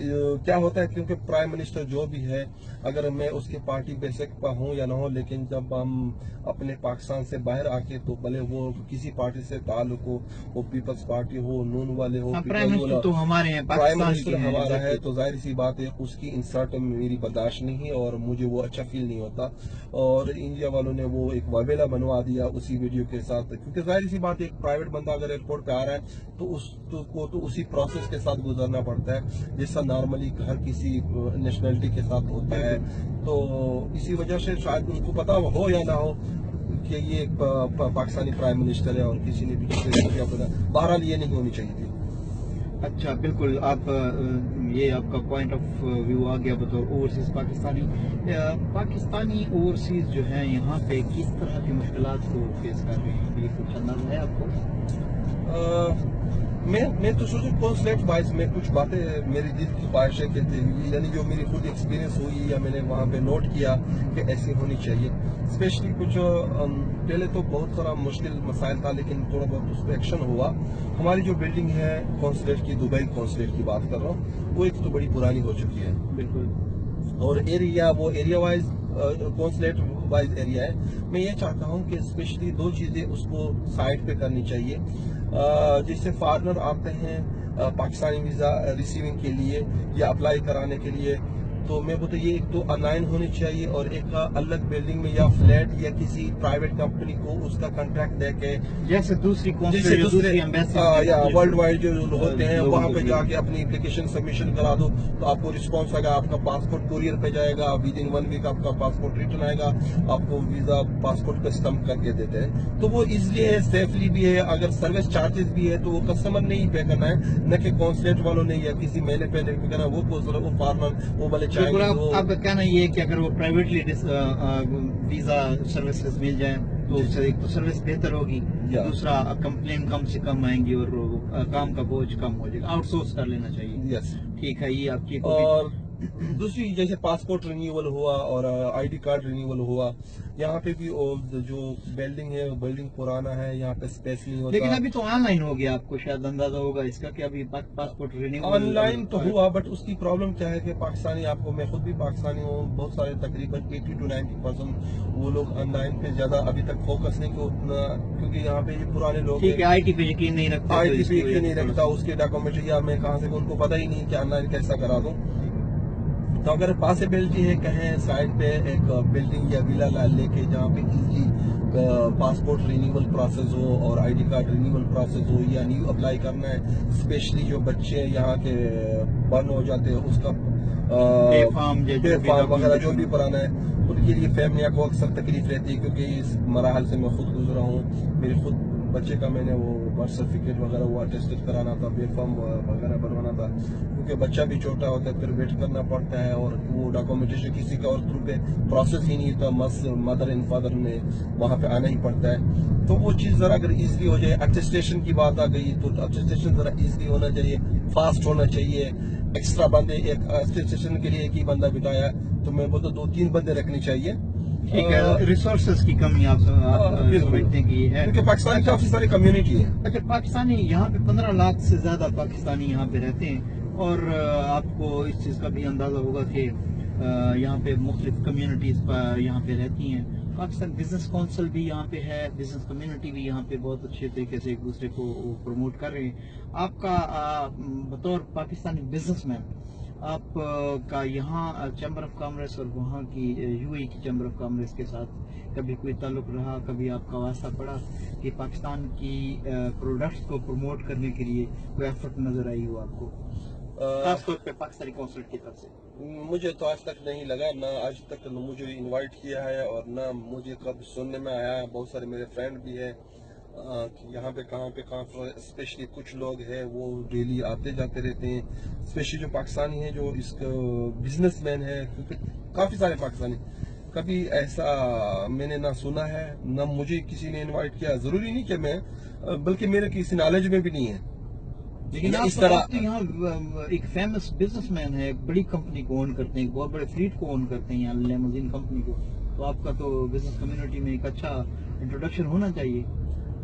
क्या होता है क्योंकि प्राइम मिनिस्टर जो भी है, अगर मैं उसके पार्टी बेसिक पर हूँ या ना हो, लेकिन जब हम अपने पाकिस्तान से बाहर आके, तो भले वो किसी पार्टी से ताल्लुक हो, वो पीपल्स पार्टी हो, नून वाले हो, प्राइम मिनिस्टर तो हमारे हैं, प्राइम मिनिस्टर हमारा है, तो जाहिर सी बात है उसकी इंसल्ट मेरी बर्दाश्त नहीं है और मुझे वो अच्छा फील नहीं होता। और इंडिया वालों ने वो एक वावेला बनवा दिया उसी वीडियो के साथ, क्योंकि जाहिर सी बात है एक प्राइवेट बंदा अगर एयरपोर्ट पे आ रहा है तो उसको तो उसी प्रोसेस के साथ गुजरना पड़ता है जैसा नॉर्मली हर किसी नेशनलिटी के साथ होता है। तो इसी वजह से शायद उनको पता हो या ना हो कि ये पाकिस्तानी प्राइम मिनिस्टर है और किसी ने भी बहरहाल ये नहीं होनी चाहिए थी। अच्छा, बिल्कुल, आप ये आपका पॉइंट ऑफ व्यू आ गया बतौर ओवरसीज पाकिस्तानी। पाकिस्तानी ओवरसीज जो है यहाँ पे किस तरह की मुश्किलात को फेस कर रहे हैं, ये कुछ अंदाजा है आपको? मैं तो सोचूं कॉन्सलेट वाइज में कुछ बातें मेरी दिल की ख्वाहिश है कि यानी जो मेरी खुद एक्सपीरियंस हुई या मैंने वहाँ पे नोट किया कि ऐसी होनी चाहिए। स्पेशली कुछ पहले तो बहुत सारा मुश्किल मसाइल था, लेकिन थोड़ा बहुत उस पर एक्शन हुआ। हमारी जो बिल्डिंग है कॉन्सलेट की, दुबई कॉन्सलेट की बात कर रहा हूँ, वो एक तो बड़ी पुरानी हो चुकी है बिल्कुल, और एरिया वो area wise consulate wise area है। मैं ये चाहता हूँ कि स्पेशली दो चीजें उसको साइड पे करनी चाहिए। जिससे फॉरनर आते हैं पाकिस्तानी वीजा रिसीविंग के लिए या अप्लाई कराने के लिए, तो मैं बोलता ये एक तो ऑनलाइन होनी चाहिए और एक अलग बिल्डिंग में या फ्लैट या किसी प्राइवेट कंपनी को उसका कॉन्ट्रैक्ट देके, जैसे दूसरी या वर्ल्ड वाइड जो होते हैं वहां पे जाके अपनी एप्लीकेशन सबमिशन करा दो, तो आपको रिस्पॉन्स आएगा, आपका पासपोर्ट कुरियर पे जाएगा, विद इन 1 वीक आपका पासपोर्ट रिटर्न आएगा, आपको वीजा पासपोर्ट पे स्टम्प करके देते हैं। तो वो इजिली है, सेफली भी है। अगर सर्विस चार्जेस भी है तो वो कस्टमर ने ही पे करना है, न कि कॉन्सुलेट वालों ने या किसी महीने पे करना। वो फॉर्मर वो वाले आपका कहना ये है कि अगर वो प्राइवेटली वीजा सर्विसेज मिल जाए तो उससे एक तो सर्विस बेहतर होगी, दूसरा कंप्लेन कम से कम आएंगी और काम का बोझ कम हो जाएगा, आउटसोर्स कर लेना चाहिए। यस, ठीक है, ये आपकी और दूसरी जैसे पासपोर्ट रिन्यूअल हुआ और आईडी कार्ड रिन्यूअल हुआ, यहाँ पे भी जो बिल्डिंग है वो बिल्डिंग पुराना है, यहाँ पे स्पेस नहीं होता। लेकिन अभी तो ऑनलाइन हो गया, आपको शायद अंदाजा होगा इसका कि अभी पासपोर्ट रिन्यूअल ऑनलाइन तो हुआ, बट उसकी प्रॉब्लम क्या है कि पाकिस्तानी, आपको, मैं खुद भी पाकिस्तानी हूँ, बहुत सारे तकरीबन 80 to 90% वो लोग ऑनलाइन पे ज्यादा अभी तक फोकस नहीं किया उतना, क्योंकि यहाँ पे ये पुराने लोग ठीक है, आईटी पे यकीन नहीं रखते, आईटी पे यकीन नहीं रखता, उसके डॉक्यूमेंट या मैं कहाँ से, उनको पता ही नहीं कि ऑनलाइन कैसा करा दूँ। तो अगर पॉसिबिलिटी है कहें साइड पे एक बिल्डिंग या विला लेके जहाँ पे इजी पासपोर्ट रिन्यूअल प्रोसेस हो और आईडी कार्ड रिन्यूअल प्रोसेस हो, या न्यू अप्लाई करना है, स्पेशली जो बच्चे यहाँ के बर्न हो जाते हैं उसका फार्म वगैरह जो भी पुराना है, उनके लिए फैमिली को अक्सर तकलीफ रहती है, क्योंकि इस मराहल से मैं खुद गुजरा हूँ। मेरे खुद बच्चे का मैंने वो बर्थ सर्टिफिकेट वगैरह वो अटेस्टेड कराना था, बेफार्म वगैरह बनवाना था, क्योंकि बच्चा भी छोटा होता है, फिर वेट करना पड़ता है, और वो डॉक्यूमेंटेशन किसी का और थ्रू पे प्रोसेस ही नहीं था, मदर एंड फादर ने वहाँ पे आना ही पड़ता है। तो वो चीज़ जरा अगर इजीली हो जाए, अटेस्टेशन की बात आ गई तो अटेस्टेशन जरा इजीली होना चाहिए, फास्ट होना चाहिए। एक्स्ट्रा बंदे, एक अटेस्टेशन के लिए एक ही बंदा बिठाया, तो मैं बोलता 2-3 बंदे रखने चाहिए। ठीक है, रिसोर्सेज की कमी आप समझते हैं कि ये है, क्योंकि पाकिस्तान की काफी सारी कम्युनिटी है। अच्छा, पाकिस्तानी यहाँ पे 15 लाख से ज्यादा पाकिस्तानी यहाँ पे रहते हैं, और आपको इस चीज का भी अंदाजा होगा कि यहाँ पे मुख्तलिफ कम्युनिटीज यहाँ पे रहती हैं। पाकिस्तान बिजनेस काउंसिल भी यहाँ पे है, बिजनेस कम्युनिटी भी यहाँ पे बहुत अच्छे तरीके से एक दूसरे को प्रमोट कर रहे हैं। आपका बतौर पाकिस्तानी बिजनेसमैन, आप का यहाँ चैम्बर ऑफ कॉमर्स और वहाँ की यूएई की चैम्बर ऑफ कॉमर्स के साथ कभी कोई ताल्लुक रहा, कभी आपका वास्ता पड़ा कि पाकिस्तान की प्रोडक्ट्स को प्रमोट करने के लिए कोई एफर्ट नजर आई हो आपको, खासतौर पे पाकिस्तानी कौंसुल की तरफ से? मुझे तो आज तक नहीं लगा, ना आज तक मुझे इनवाइट किया है और ना मुझे कब सुनने में आया है। बहुत सारे मेरे फ्रेंड भी हैं कि यहाँ पे कहाँ स्पेशली कुछ लोग हैं वो डेली आते जाते रहते हैं, स्पेशली जो पाकिस्तानी हैं जो इस बिजनेसमैन है, क्योंकि काफ़ी सारे पाकिस्तानी, कभी ऐसा मैंने ना सुना है ना मुझे किसी ने इनवाइट किया। ज़रूरी नहीं कि मैं, बल्कि मेरे किसी नॉलेज में भी नहीं है। लेकिन आप इस तरह तो यहाँ एक फेमस बिजनेसमैन है, बड़ी कंपनी को ओन करते हैं, बहुत बड़े फ्लीट को ओन करते हैं यहाँ, लेमोजिन कंपनी को, तो आपका तो बिजनेस कम्युनिटी में एक अच्छा इंट्रोडक्शन होना चाहिए।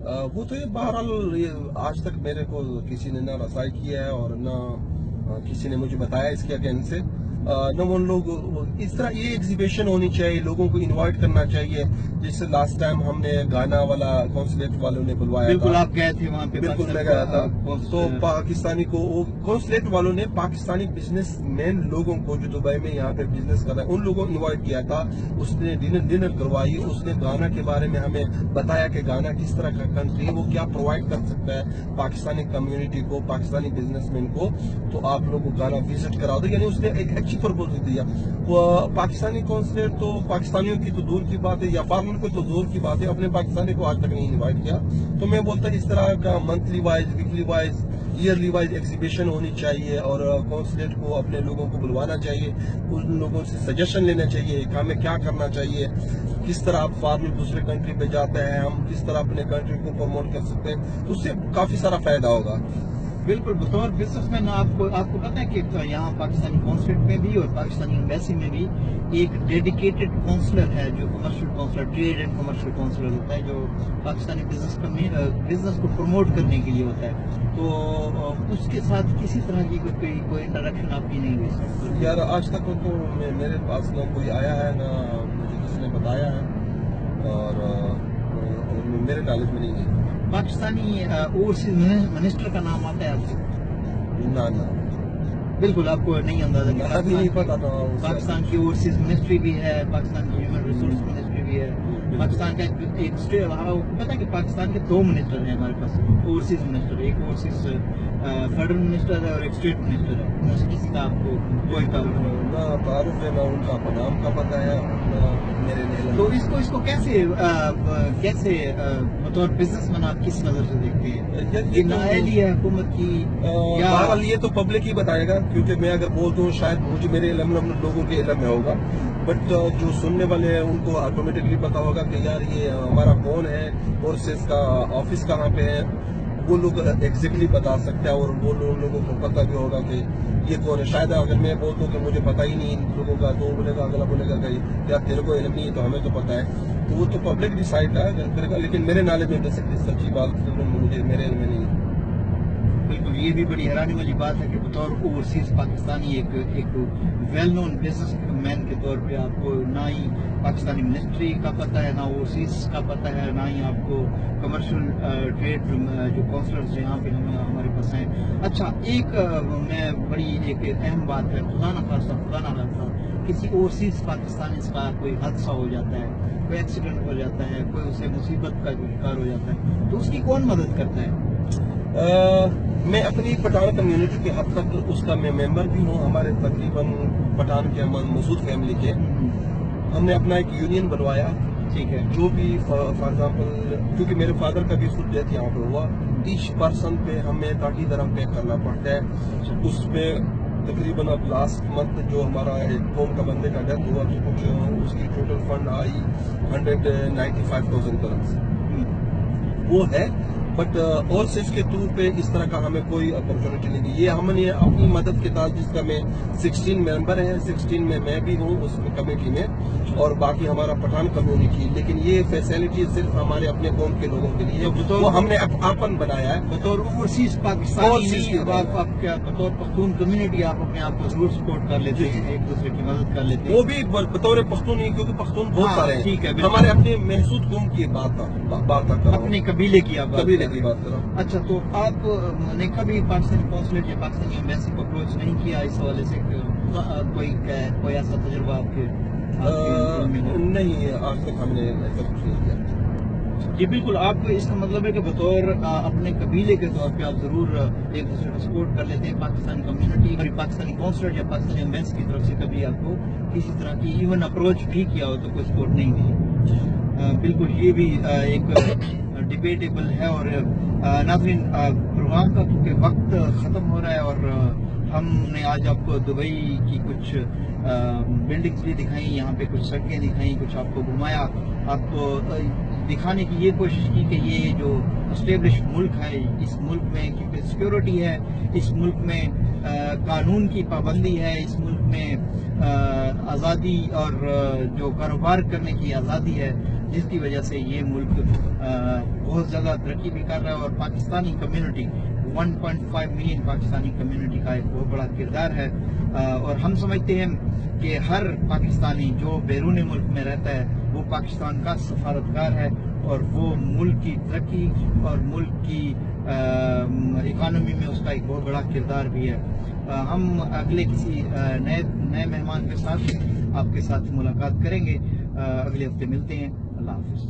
वो तो ये बहरहाल ये आज तक मेरे को किसी ने ना रसाई किया है और ना किसी ने मुझे बताया इसके अगेंस्ट से, न वो लोग इस तरह ये एग्जीबिशन होनी चाहिए, लोगों को इनवाइट करना चाहिए। जैसे लास्ट टाइम हमने गाना वाला कॉन्सुलेट वालों ने बुलवाया, बिल्कुल आप गए थे वहाँ पे, बिल्कुल मैं गया था, तो पाकिस्तानी को कॉन्सुलेट वालों ने पाकिस्तानी बिजनेसमैन लोगों को जो दुबई में यहाँ पे बिजनेस कर रहे हैं उन लोगों को इन्वाइट किया था। उसने डिनर करवाई, उसने गाना के बारे में हमें बताया कि गाना किस तरह का कंट्री है, वो क्या प्रोवाइड कर सकता है पाकिस्तानी कम्युनिटी को, पाकिस्तानी बिजनेसमैन को, तो आप लोग गाना विजिट करा दो। यानी उसने एक अच्छी प्रपोजल दिया। वो पाकिस्तानी कॉन्सुलेट तो पाकिस्तानियों की तो दूर की बात है, या फॉरेन को तो दूर की बात है, अपने पाकिस्तानी को आज तक नहीं इन्वाइट किया। तो मैं बोलता इस तरह का monthly wise, weekly wise, yearly wise exhibition होनी चाहिए और कॉन्सुलेट को अपने लोगों को बुलवाना चाहिए, उन लोगों से सजेशन लेना चाहिए कि हमें क्या करना चाहिए, किस तरह आप फॉरेन दूसरे कंट्री पे जाते हैं, हम किस तरह अपने कंट्री को प्रमोट कर सकते हैं, तो उससे काफी सारा फायदा होगा। बिल्कुल, बतौर बिजनेसमैन आपको पता है कि यहाँ पाकिस्तानी कॉन्सुलेट में भी और पाकिस्तानी एम्बेसी में भी एक डेडिकेटेड काउंसलर है, जो commercial counsellor, trade and commercial counsellor होता है, जो पाकिस्तानी बिजनेस को प्रमोट करने के लिए होता है। तो उसके साथ किसी तरह की कोई इंटरेक्शन आपकी नहीं हुई? यार आज तक तो मेरे पास ना कोई आया है, ना मुझे किसी ने बताया है, और मेरे नॉलेज में नहीं है। पाकिस्तानी ओवरसीज मिनिस्टर का नाम आता है आपको? ना बिल्कुल आपको नहीं अंदाजा? अभी नहीं पता था। पाकिस्तान की ओवरसीज मिनिस्ट्री भी है, पाकिस्तान की ह्यूमन रिसोर्स मिनिस्ट्री भी है, पाकिस्तान का एक पता है कि पाकिस्तान के 2 मिनिस्टर हैं हमारे पास, ओवरसीज मिनिस्टर, एक ओवरसीज फेडरल मिनिस्टर है और एक स्टेट मिनिस्टर है। किसी का आपको कोई ना तारुफ है, ना उनका नाम का पता है, मेरे नहीं। तो इसको कैसे बतौर बिजनेसमैन आप किस नजर से देखते हैं? ये नाअहली है हुकूमत की, या ये तो पब्लिक ही बताएगा, क्योंकि मैं अगर बोल दूं शायद मुझे मेरे इल्म लोगों के इल्म में होगा, बट जो सुनने वाले हैं उनको ऑटोमेटिकली पता होगा कि यार ये हमारा कौन है और इसका ऑफिस कहाँ पे है, وہ لوگ ایگزیکٹلی بتا سکتے ہیں، اور وہ لوگوں کو پتہ بھی ہوگا کہ یہ کون ہے. شاید اگر میں بول دوں کہ مجھے پتہ ہی نہیں ان لوگوں کا، تو وہ بولے گا، اگلا بولے گا کہ کیا تیرے کو علم نہیں ہے، تو ہمیں تو پتہ ہے. تو وہ تو پبلک ڈیسائڈ کرے گا، لیکن میرے نالج میں بیسکلی سچی بات مجھے میرے علم میں نہیں ہے. بالکل، یہ بھی بڑی حیرانی والی بات ہے کہ بطور اوورسیز پاکستانی ایک ویل نون بزنس مین کے طور پہ آپ کو نہ ہی پاکستانی منسٹری کا پتہ ہے، نہ اوورسیز کا پتہ ہے، نہ ہی آپ کو کمرشل ٹریڈ جو کونسلرز یہاں پہ ہمارے پاس ہیں. اچھا، ایک میں بڑی ایک اہم بات ہے، خدا نہ خاصہ کسی اوورسیز پاکستانی کا کوئی حادثہ ہو جاتا ہے، کوئی ایکسیڈنٹ ہو جاتا ہے، کوئی اسے مصیبت کا شکار ہو جاتا ہے، تو اس کی کون مدد کرتا ہے؟ میں اپنی پٹھان کمیونٹی کے حد تک اس کا میں ممبر بھی ہوں. ہمارے تقریباً پٹھان کے مسعود فیملی کے ہم نے اپنا ایک یونین بنوایا. ٹھیک ہے. جو بھی فار ایگزامپل، کیونکہ میرے فادر کا بھی خود ڈیتھ یہاں پہ ہوا، ایچ پرسن پہ ہمیں 30 درہم پے کرنا پڑتا ہے. اس پہ تقریباً اب لاسٹ منتھ جو ہمارا ایک قوم کا بندے کا ڈیتھ ہوا، تو کچھ اس کی ٹوٹل فنڈ آئی 195,000 درہمز وہ ہے. بٹ اور صرف کے طور پہ اس طرح کا ہمیں کوئی اپرچونٹی نہیں دی. یہ ہم نے اپنی مدد کے تحت، جس کا میں 16 ممبر ہیں، 16 میں بھی ہوں اس کمیٹی میں، اور باقی ہمارا پٹھان کمیونٹی. لیکن یہ فیسلٹی صرف ہمارے اپنے قوم کے لوگوں کے لیے وہ ہم نے اپن بنایا ہے. بطور اوورسیز پاکستانی آپ کیا بطور پختون کمیونٹی آپ اپنے آپ کو ضرور سپورٹ کر لیتے ہیں، ایک دوسرے کی مدد کر لیتے ہیں. وہ بھی بطور پختون ہی، کیونکہ پختون بہت سارے ہیں. ٹھیک ہے. ہمارے اپنے محسوس قوم کی بات کر اپنے قبیلے کی آپ کی بات کر رہا ہوں. اچھا، تو آپ نے کبھی پاکستانی قونصلیٹ یا پاکستانی ایمبیسی کو اپروچ نہیں کیا اس حوالے سے کہ کوئی ایسا تجربہ آپ کے نہیں، آج تک ہم نے ایسا کچھ نہیں کیا. جی بالکل. آپ اس کا مطلب ہے کہ بطور اپنے قبیلے کے طور پہ آپ ضرور ایک دوسرے کو سپورٹ کر لیتے ہیں. پاکستانی کمیونٹی اور پاکستانی قونصلیٹ یا پاکستانی ایمبیسی کی طرف سے کبھی آپ کو کسی طرح کی ایون اپروچ بھی کیا ہو تو کوئی سپورٹ نہیں دی؟ بالکل، یہ بھی ایک ڈیبیٹیبل ہے. اور ناظرین، پروگرام کا کیونکہ وقت ختم ہو رہا ہے، اور ہم نے آج آپ کو دبئی کی کچھ بلڈنگز بھی دکھائیں، یہاں پہ کچھ سڑکیں دکھائیں، کچھ آپ کو گھمایا، آپ کو دکھانے کی یہ کوشش کی کہ یہ جو اسٹیبلش ملک ہے، اس ملک میں کیونکہ سیکیورٹی ہے، اس ملک میں قانون کی پابندی ہے، اس ملک میں آزادی اور جو کاروبار کرنے کی آزادی ہے، جس کی وجہ سے یہ ملک بہت زیادہ ترقی بھی کر رہا ہے. اور Pakistani community 1.5 million Pakistani community کا ایک بہت بڑا کردار ہے. اور ہم سمجھتے ہیں کہ ہر پاکستانی جو بیرون ملک میں رہتا ہے وہ پاکستان کا سفارتکار ہے، اور وہ ملک کی ترقی اور ملک کی اکانومی میں اس کا ایک بہت بڑا کردار بھی ہے. ہم اگلے کسی نئے مہمان کے ساتھ آپ کے ساتھ ملاقات کریں گے. اگلے ہفتے ملتے ہیں. اللہ حافظ.